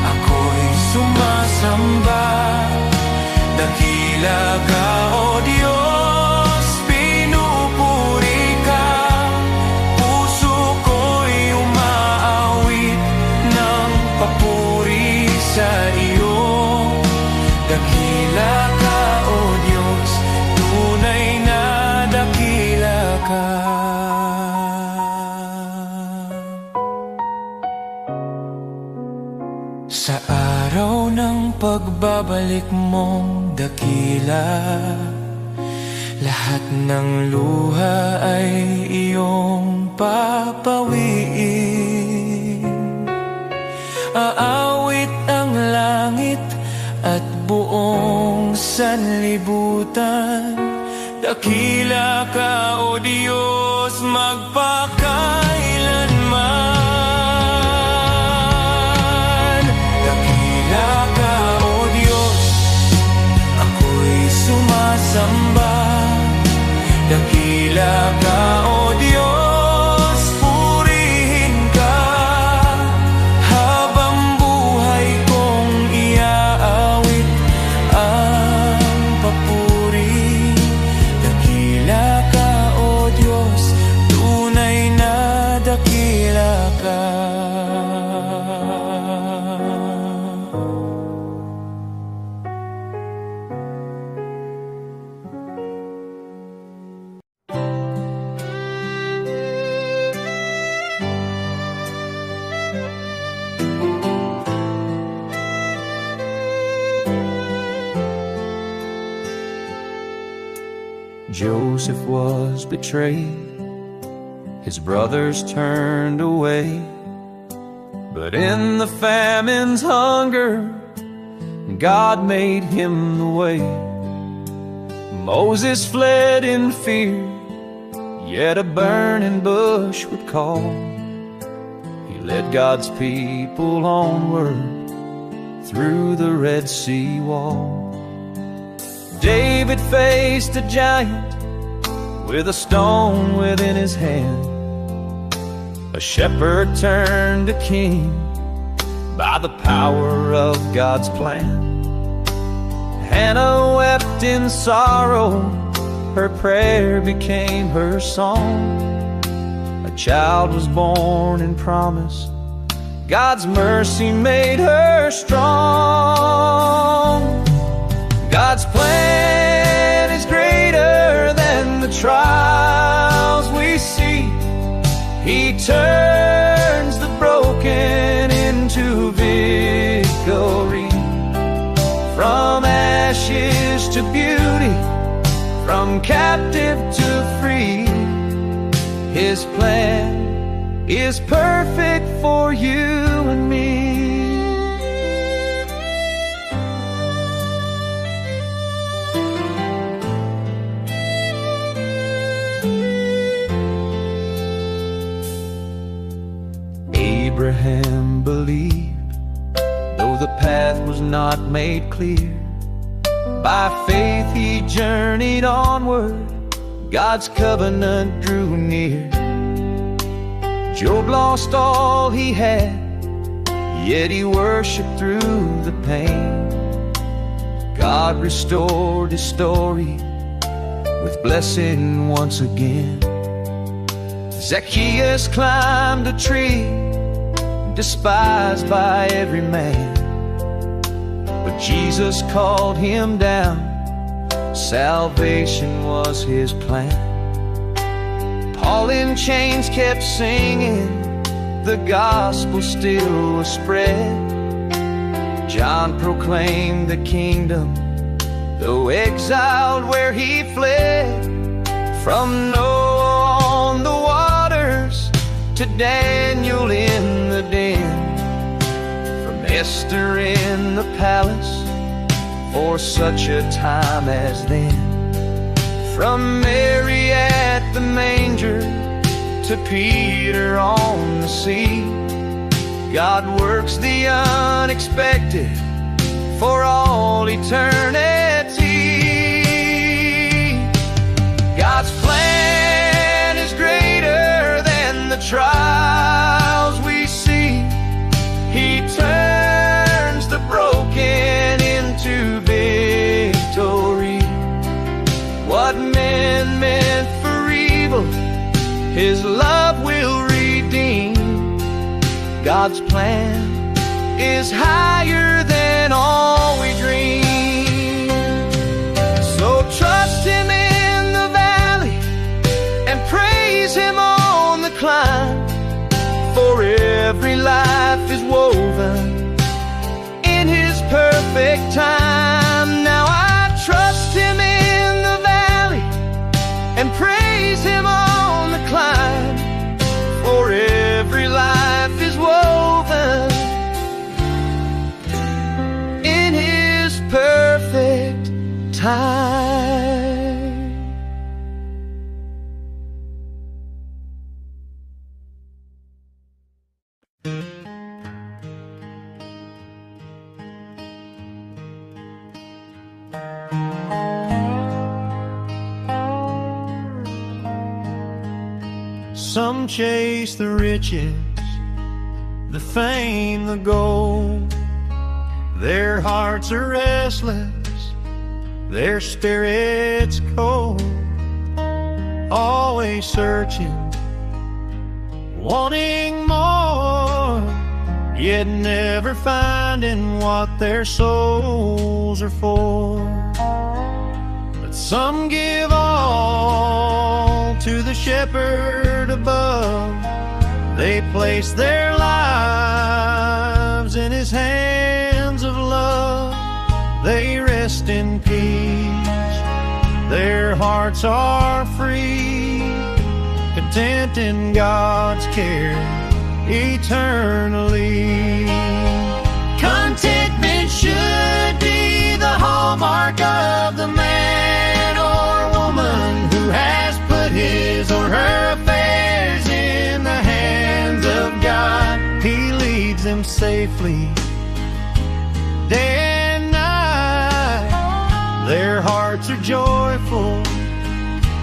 ako'y sumasamba. Dakila ka, O Diyos, pinupuri ka. Puso ko'y umaawit ng papuri sa iyo. Dakila ka, O Diyos, tunay na dakila ka. Sa araw ng pagbabalik mong dakila, lahat ng luha ay iyong papawiin. Aawit ang langit at buong sanlibutan. Dakila ka, O Diyos, magpakailanman. Dakila ka, O Diyos, ako'y sumasamba. Dakila ka, O Diyos, purihin ka. Habang buhay kong iaawit Joseph was betrayed, his brothers turned away. But in the famine's hunger, God made him the way. Moses fled in fear, yet a burning bush would call. He led God's people onward through the Red Sea wall. David faced a giant with a stone within his hand. A shepherd turned to king by the power of God's plan. Hannah wept in sorrow, her prayer became her song. A child was born in promise, God's mercy made her strong. God's plan is greater than the trials we see. He turns the broken into victory. From ashes to beauty, from captive to free, His plan is perfect for you and me. Abraham believed, though the path was not made clear. By faith he journeyed onward, God's covenant drew near. Job lost all he had, yet he worshiped through the pain. God restored his story with blessing once again. Zacchaeus climbed a tree, despised by every man, but Jesus called him down. Salvation was his plan. Paul in chains kept singing, the gospel still was spread. John proclaimed the kingdom, though exiled where he fled. From Noah on the waters to Daniel in the den, from Esther in the palace for such a time as then, from Mary at the manger to Peter on the sea. God works the unexpected for all eternity. God's plan is greater than the trials we see. He turns the broken into victory. What men meant for evil, His love will redeem. God's plan is higher than all we dream. So trust Him in the valley and praise Him on the climb. For every life is woven in His perfect time. Now I trust Him in the valley and praise Him on the climb. For every life is woven in His perfect time. Some chase the riches, the fame, the gold. Their hearts are restless, their spirits cold. Always searching, wanting more, yet never finding what their souls are for. But some give all to the shepherd above. They place their lives in His hands of love. They rest in peace, Their hearts are free, content in God's care eternally. Contentment should be the hallmark of the man or woman who has put his or her affairs in the hands of God. He leads them safely day and night. Their hearts are joyful,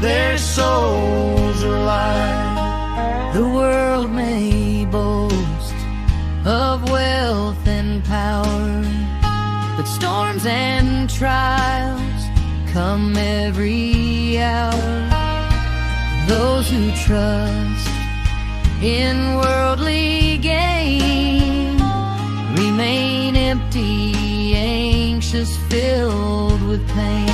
their souls are light. The world may boast of wealth and power, but storms and trials come every hour. Those who trust in worldly gain remain empty, anxious, filled with pain.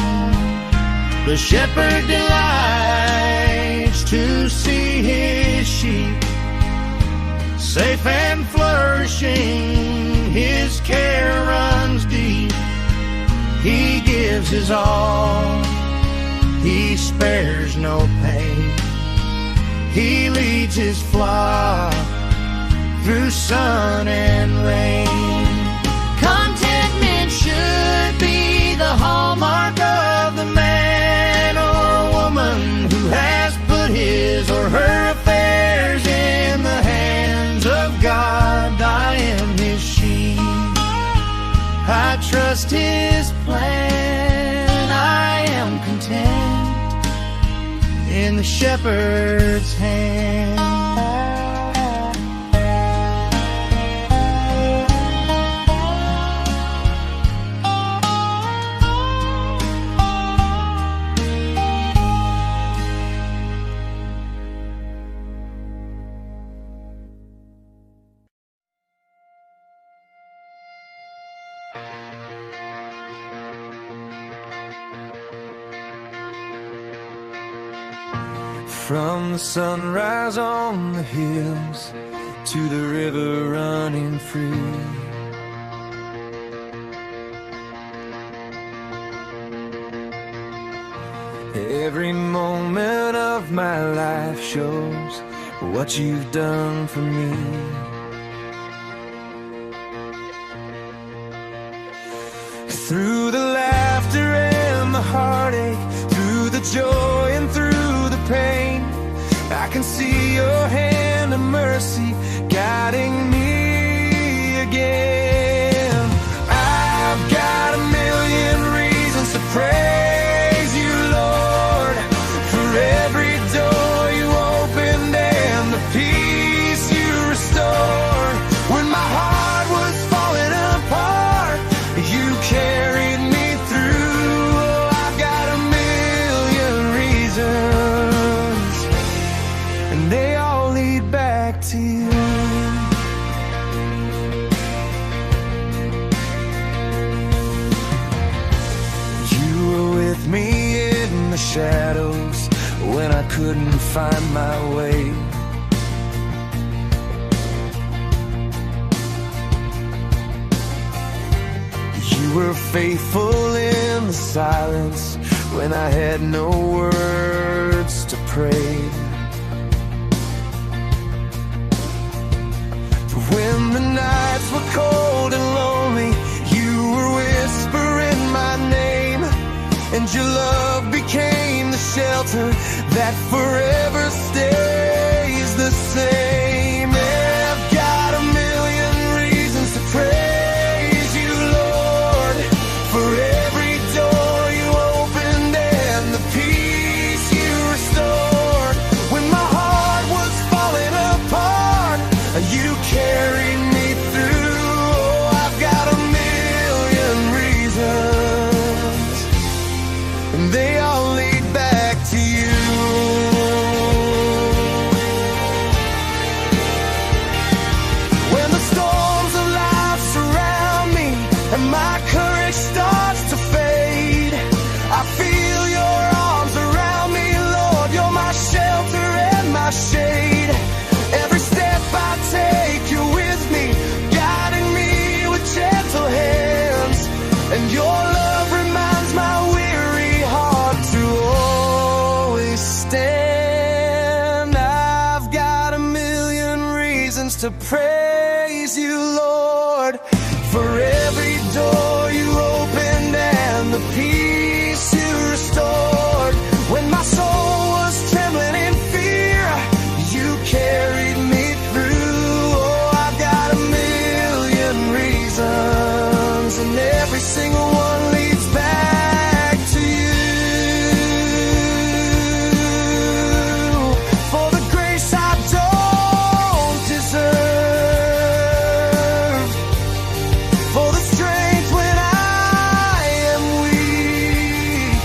The shepherd delights to see his sheep safe and flourishing. His care runs deep. He gives his all. He spares no pain. He leads his flock through sun and rain. Contentment should be the hallmark of the man or woman who has put his or her affairs in the hands of God. I am his sheep, I trust his plan. I am content in the shepherd's hand. From the sunrise on the hills to the river running free, every moment of my life shows what you've done for me. Through the laughter and the heartache, through the joy and through the pain, I can see your hand of mercy guiding me again. I've got a million reasons to praise you, Lord, for every door you opened and the peace you restored. When my heart was falling apart, you carried me through. Oh, I've got a million reasons, and they all lead back to you. You were with me in the shadows when I couldn't find my way. You were faithful in the silence when I had no words to pray. When the nights were cold and lonely, you were whispering my name, and your love became the shelter that forever stays the same. I've got a million reasons to praise you, Lord, for every door you opened and the peace you restored. When my heart was falling apart, you carried me through. Oh, I've got a million reasons, and they all lead back to you. reasons to praise you, Lord, for every door you opened and the peace you restored. When my soul was trembling in fear, you carried me through. Oh, I've got a million reasons, and every single one leads back to you. For the grace I don't deserve, for the strength when I am weak,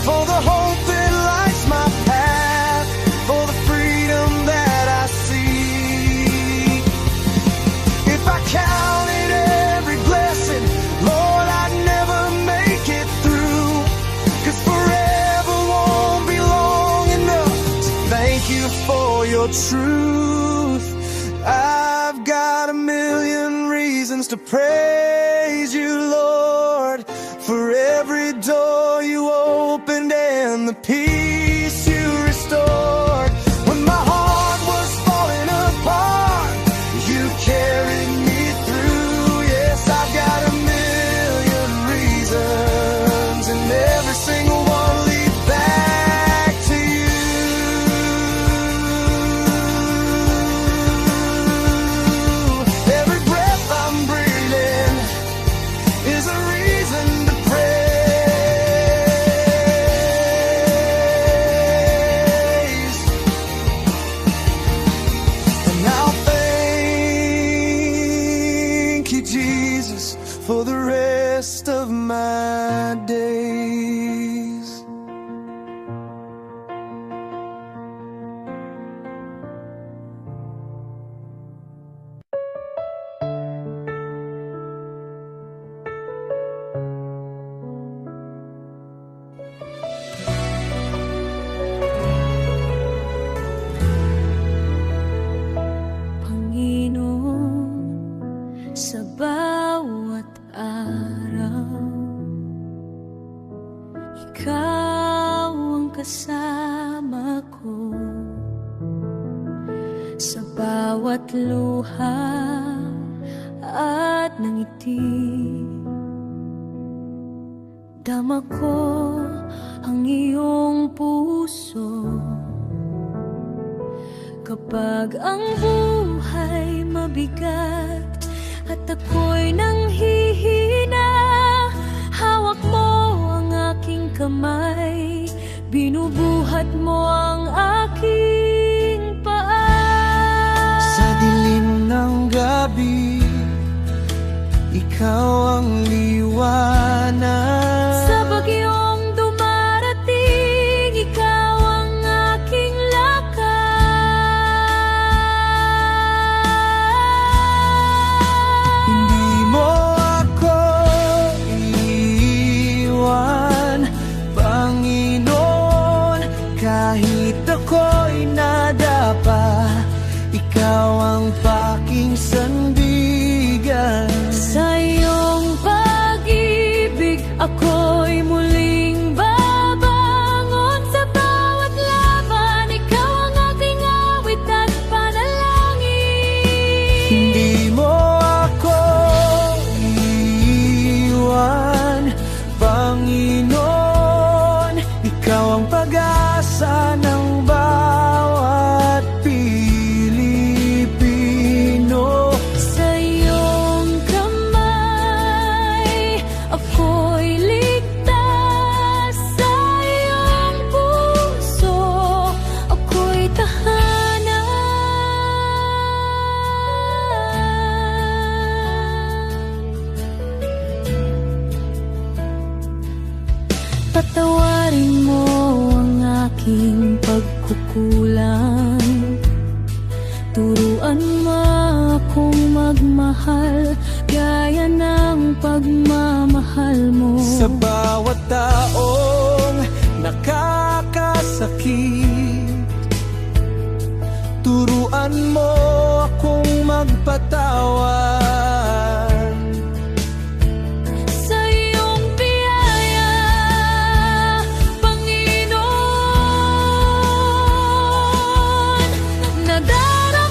for the hope that lights my path, for the freedom that I seek. If I counted every blessing, Lord, I'd never make it through, 'cause forever won't be long enough to thank you for your truth. I've got a million reasons to praise you, Lord, for every door you opened and the peace you restored. When my heart was falling apart, you carried me through. Yes, I've got a million reasons, and every single one leads back to you. Every breath I'm breathing is a reason to praise. And I'll thank you, Jesus, for the rest of my days. Panginoon, sa bawat araw, Ikaw ang kasama ko. Sa bawat luha at ngiti, dama ko ang iyong puso. Kapag ang buhay mabigat at ako'y nanghihina, hawak mo ang aking kamay, binubuhat mo ang aking paa. Sa dilim ng gabi, ikaw ang liwanag. Sa bagyong dumarating, ikaw ang aking lakas. Hindi mo ako iiwan, Panginoon, kahit ako'y nadapa. Ikaw ang paking sandigan. Sa iyong pag-ibig, ako'y muling babangon. Sa bawat laban, ikaw ang aking awit at panalangin. Hindi mo ako iiwan, Panginoon, ikaw ang pag-asa ng bawat Pilipino. Sa iyong kamay, ako'y ligtas. Sa iyong puso, ako'y tahanan. Patawarin mo ang aking pagkukulang. Turuan mo akong magmahal gaya ng pagmamahal mo. Sa bawat taong nakakasakit, turuan mo akong magpatawad. Sa iyong biyaya, Panginoon, nadarama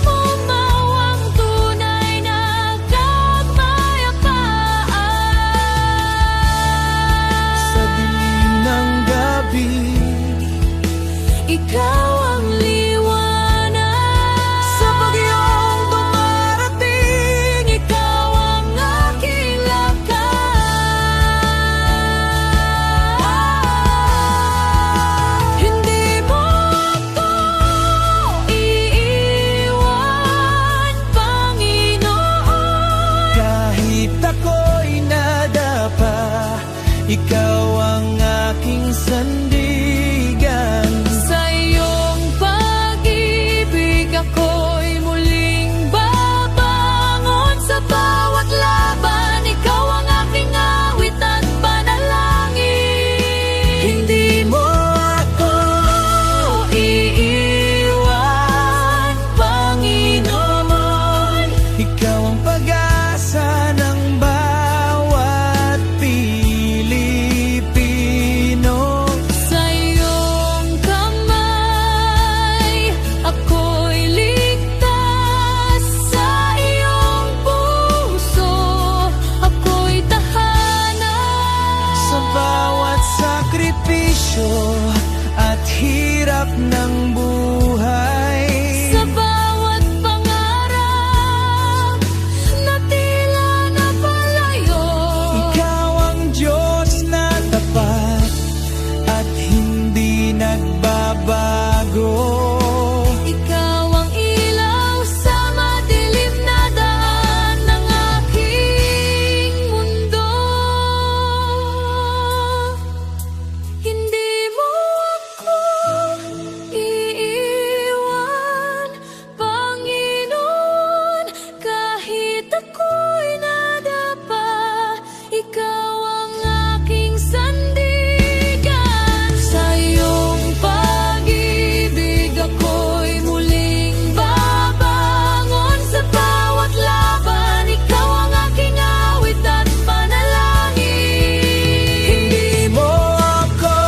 ikaw ang aking sandigan. Sa iyong pag-ibig ako'y muling babangon. Sa bawat laban, ikaw ang aking awit at panalangin. Hindi mo ako iiwan, Panginoon. Ikaw ang pag-asa ng bawat Pilipino. Sa iyong kamay, ako'y ligtas. Sa iyong puso, ako'y tahanan. Sa bawat sakripisyo at hirap ng buhay, Sa bawat pangarap na tila napalayo, ikaw ang Diyos na tapat at hindi nagbabago. ikaw ang ilaw sa madilim na daan ng aking mundo. Hindi mo ako iiwan, Panginoon, kahit ako'y nadapa. Ikaw ang aking sandigan. Sa iyong pag-ibig ako'y muling babangon. Sa bawat laban, ikaw ang aking awit at panalangin. Hindi mo ako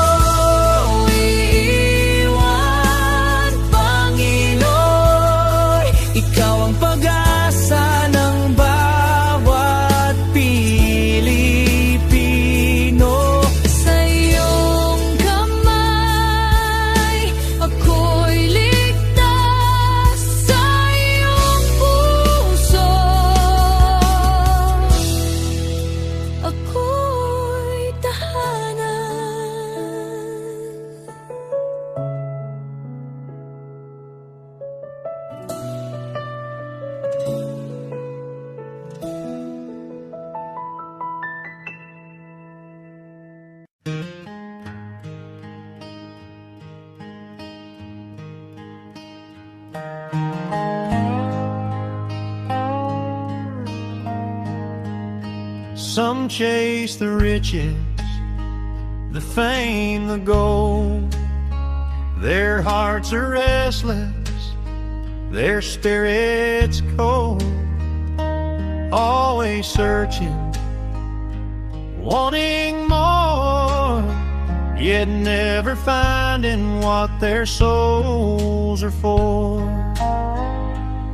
iiwan, Panginoon. Ikaw ang pag-asa ng bawat Pilipino. Sa iyong kamay, ako'y ligtas. Sa iyong puso, ako'y tahanan. Some chase the riches, the fame, the gold. Their hearts are restless, their spirits cold. Always searching, wanting more, yet never finding what their souls are for.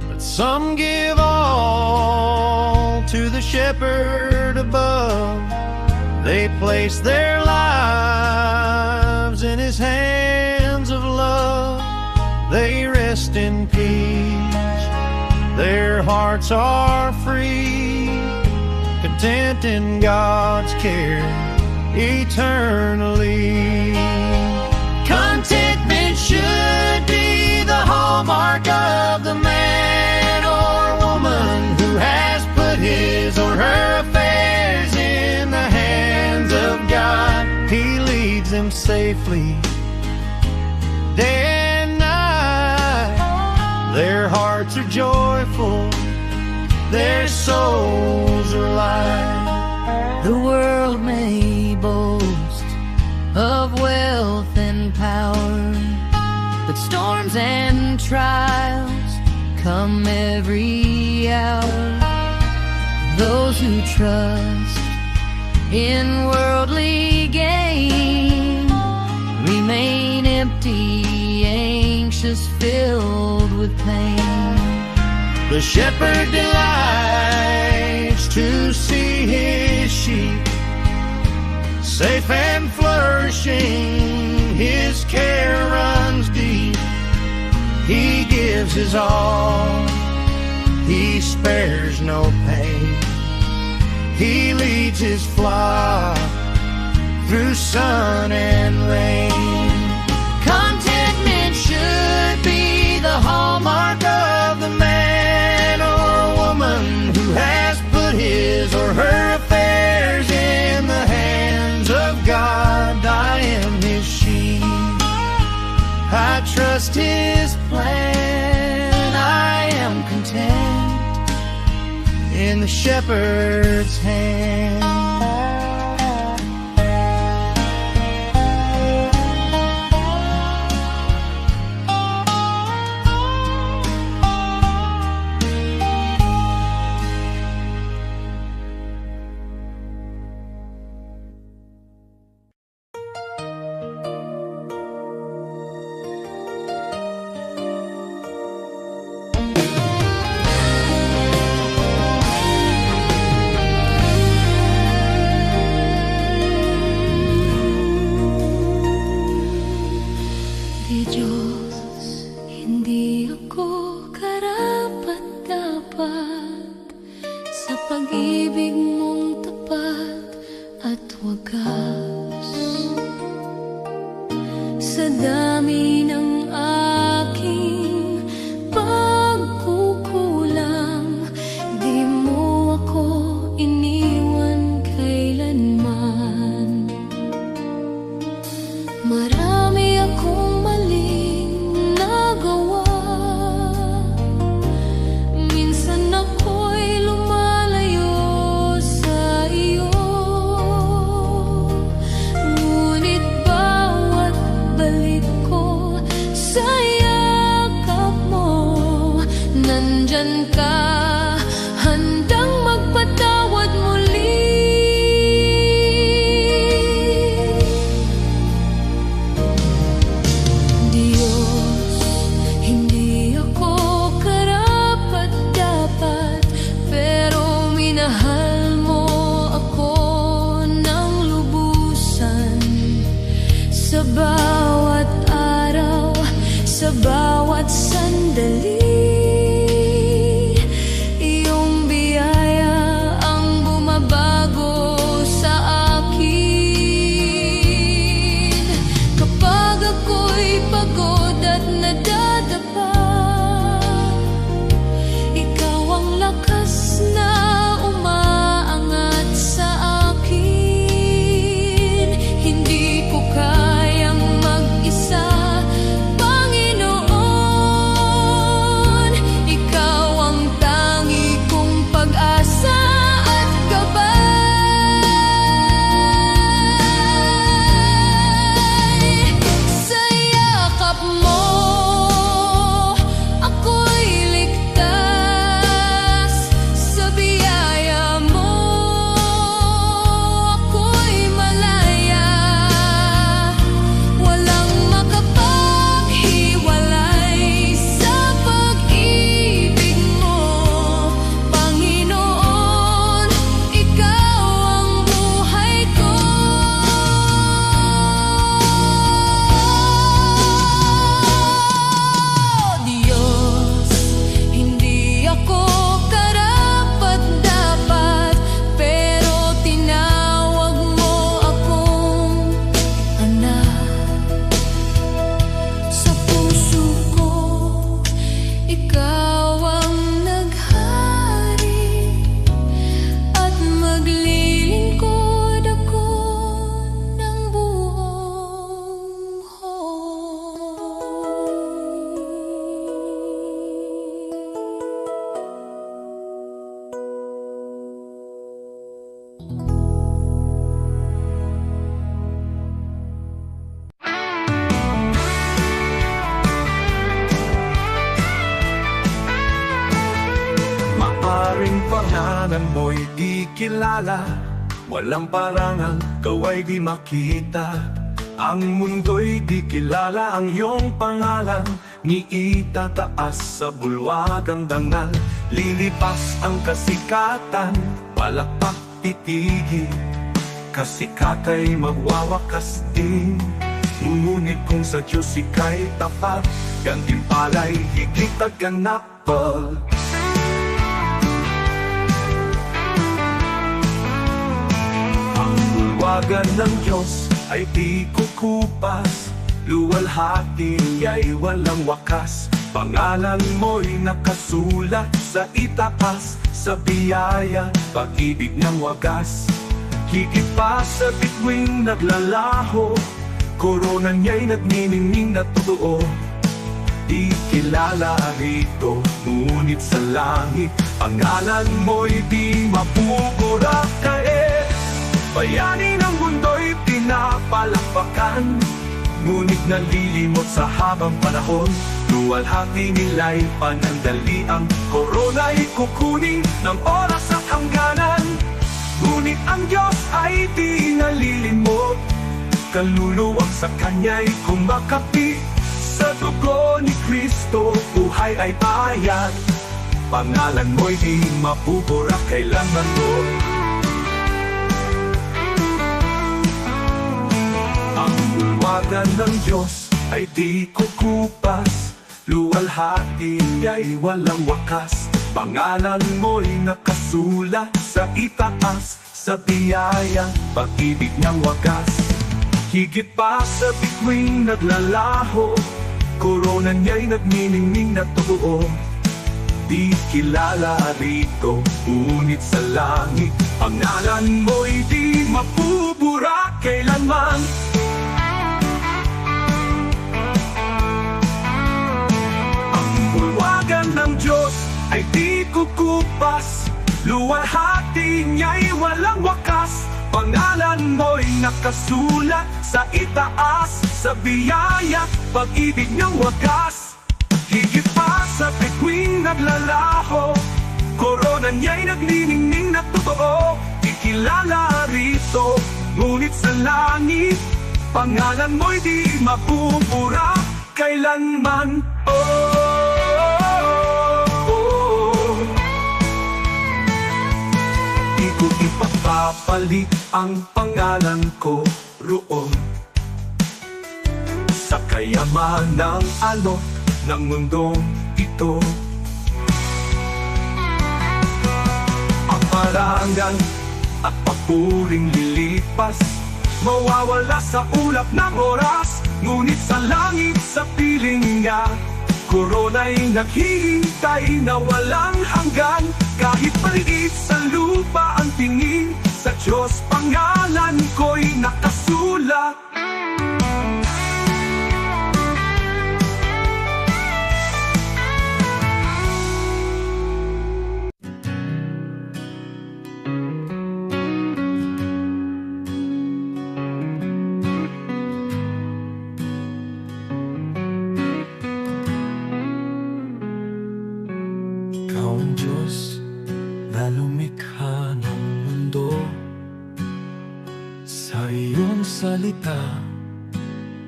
But some give all to the shepherd above. They place their lives in his hands of love. They rest in peace, their hearts are free, content in God's care eternally. Contentment should be the hallmark of the man or woman who has put his or her affairs in the hands of God. He leads them safely day and night. Their hearts are joyful, their souls are light. The world may boast of wealth and power, but storms and trials come every hour. Those who trust in worldly gain remain empty, anxious, filled with pain. The shepherd delights to see his sheep safe and flourishing. His care runs deep. He gives his all. He spares no pain. He leads his flock through sun and rain. Contentment should be the hallmark of the man or woman who has put his or her affairs in the hands of God, I am His sheep. I trust His plan. I am content in the shepherd's hand. Di Diyos, hindi ako karapat-dapat sa pag-ibig mong tapat at wagas. Sa dami ng aking pagkukulang, di mo ako iniwan kailanman. Marami akong maling nagawa. Minsan ako'y lumalayo sa iyo. Ngunit bawat balik ko sa yakap mo, nandyan ka, handang magpatawad muli. Diyos, hindi ako karapat-dapat, pero minahal mo ako ng lubusan. Sa bawat araw, sa bawat sandali, iyong biyaya ang bumabago sa akin. Kapag ako'y pagod at nadadapa, ikaw ang lakas na umaangat sa akin. Hindi ko kayang mag-isa, Panginoon. Ikaw ang tangi kong pag-asa at gabay. Sa yakap mo, ako'y ligtas. Sa biyaya mo, ako'y malaya. Walang makapaghiwalay sa pag-ibig mo, Panginoon. Ikaw ang buhay ko. Diyos, hindi ako karapat-dapat, pero tinawag mo akong anak. Sa puso ko, ikaw ang naghari, at maglilingkod ako ng buong Maaring pangalan mo'y di kilala, walang parangal, kaway di makita. Ang mundo'y di kilala ang iyong pangalan, ni itataas sa bulwagang dangal. Lilipas ang kasikatan, palakpak titigil, kasikatay magwawakas din. Ngunit kung sa Diyos ika'y tapat, gantimpala'y higit at ganapal. Ang bulwagan ng Diyos ay di kukupas, luwalhati ay walang wakas. Pangalan mo'y nakasulat sa itaas, sa biyaya, pag-ibig ng wagas. Higit pa sa bituin bituing naglalaho, korona niya'y nagniningning na totoo. Di kilala rito, ngunit sa langit pangalan mo'y di mapupura. Kaya bayani ng mundo'y pinapalakpakan, ngunit nalilimot sa habang panahon. Luwalhati nila'y panandali, ang korona'y kukunin ng oras at hangganan. Ngunit ang Diyos ay di nalilimot, kaluluwang sa Kanya'y kumakapi. Sa dugo ni Kristo, buhay ay bayad, pangalan mo'y di mapupura kailanman mo. Ang bulwagan ng Diyos ay di kukupas, luwalhati niya'y walang wakas. Pangalan mo'y nakasulat sa itaas, sa biyaya, pag-ibig niyang wagas. Higit pa sa bituing naglalaho, korona niya'y nagniningning na totoo. Di kilala rito, ngunit sa langit pangalan mo'y di mapupura kailanman. Ang bulwagan ng Diyos ay di kukupas, luwalhati niya'y walang wakas. Pangalan mo'y nakasulat sa itaas, sa biyaya, pag-ibig niyang wagas. Higit pa sa bituing naglalaho, korona niya'y nagniningning na totoo. Di kilala rito, ngunit sa langit pangalan mo'y di mapupura kailanman. Di ko ipapapalit ang pangalan ko roon sa kayamanang alok ng mundong ito. Ang parangal at papuring lilipas, mawawala sa ulap ng oras. Ngunit sa langit, sa piling niya, korona'y naghihintay na walang hanggan. Kahit maliit sa lupa ang tingin, sa Diyos pangalan ko'y nakasulat. Ikaw ang Diyos na lumikha ng mundo, sa iyong salita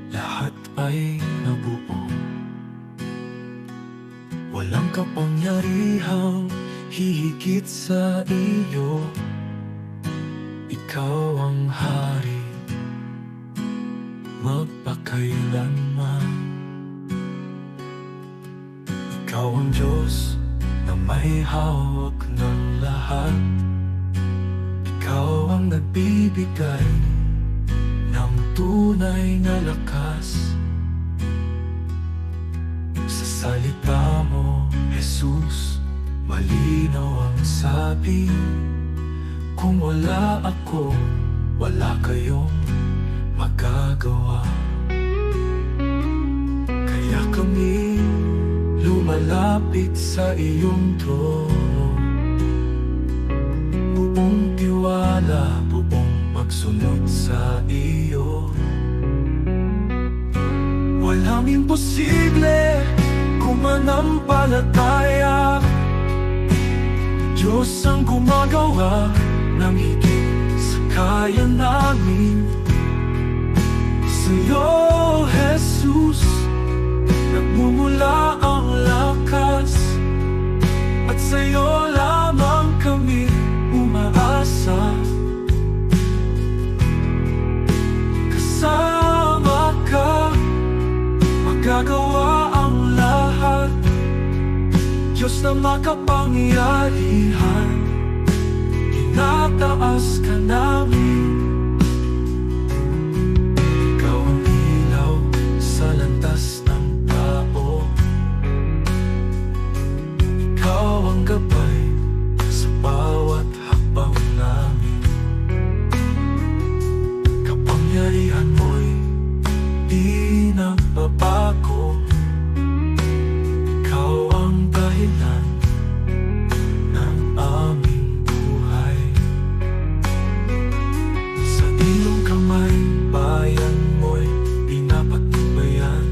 lahat ay nabuo. Walang kapangyarihang hihigit sa iyo, ikaw ang hari magpakailanman. Ikaw ang Diyos na may hawak ng lahat, ikaw ang nagbibigay ng tunay na lakas. Sa salita mo, Jesus, malinaw ang sabi, kung wala ako, wala kayong magagawa. Kaya kami lumalapit sa iyong trono, buong tiwala, buong pagsunod sa iyo. Walang imposible kung manampalataya, Diyos ang gumagawa ng higit sa kaya namin. Sa'yo, Jesus, nagmumula ang lakas, at sa'yo lamang kami umaasa. Kasama ka, magagawa ang lahat, Diyos na makapangyarihan, tinataas ka namin. Ikaw ang ilaw sa landas ng tao, ikaw ang gabay sa bawat hakbang namin. kapangyarihan mo'y di nagbabago. Ikaw ang dahilan ng aming buhay. Sa iyong kamay, bayan mo'y pinapatnubayan.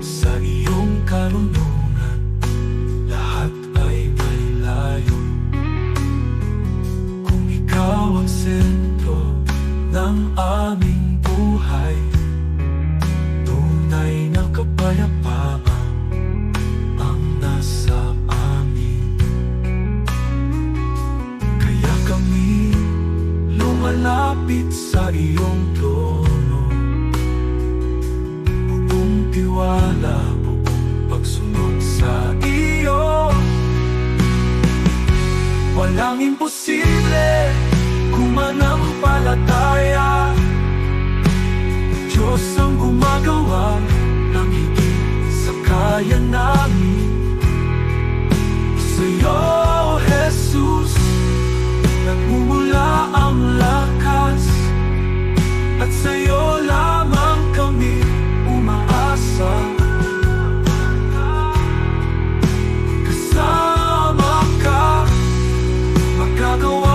Sa iyong karunungan, lahat ay may layo. Kung ikaw ang sentro ng aming buhay, tunay na kapayapaan ang nasa amin. Kaya kami lumalapit sa iyong trono, buong tiwala, buong pagsunod sa iyo. Walang imposible kung manampalataya. Diyos ang gumagawa ng higit sa kaya namin. Sa'yo, Jesus, nagmumula ang lakas, at sa'yo lamang kami umaasa. Kasama ka, magagawa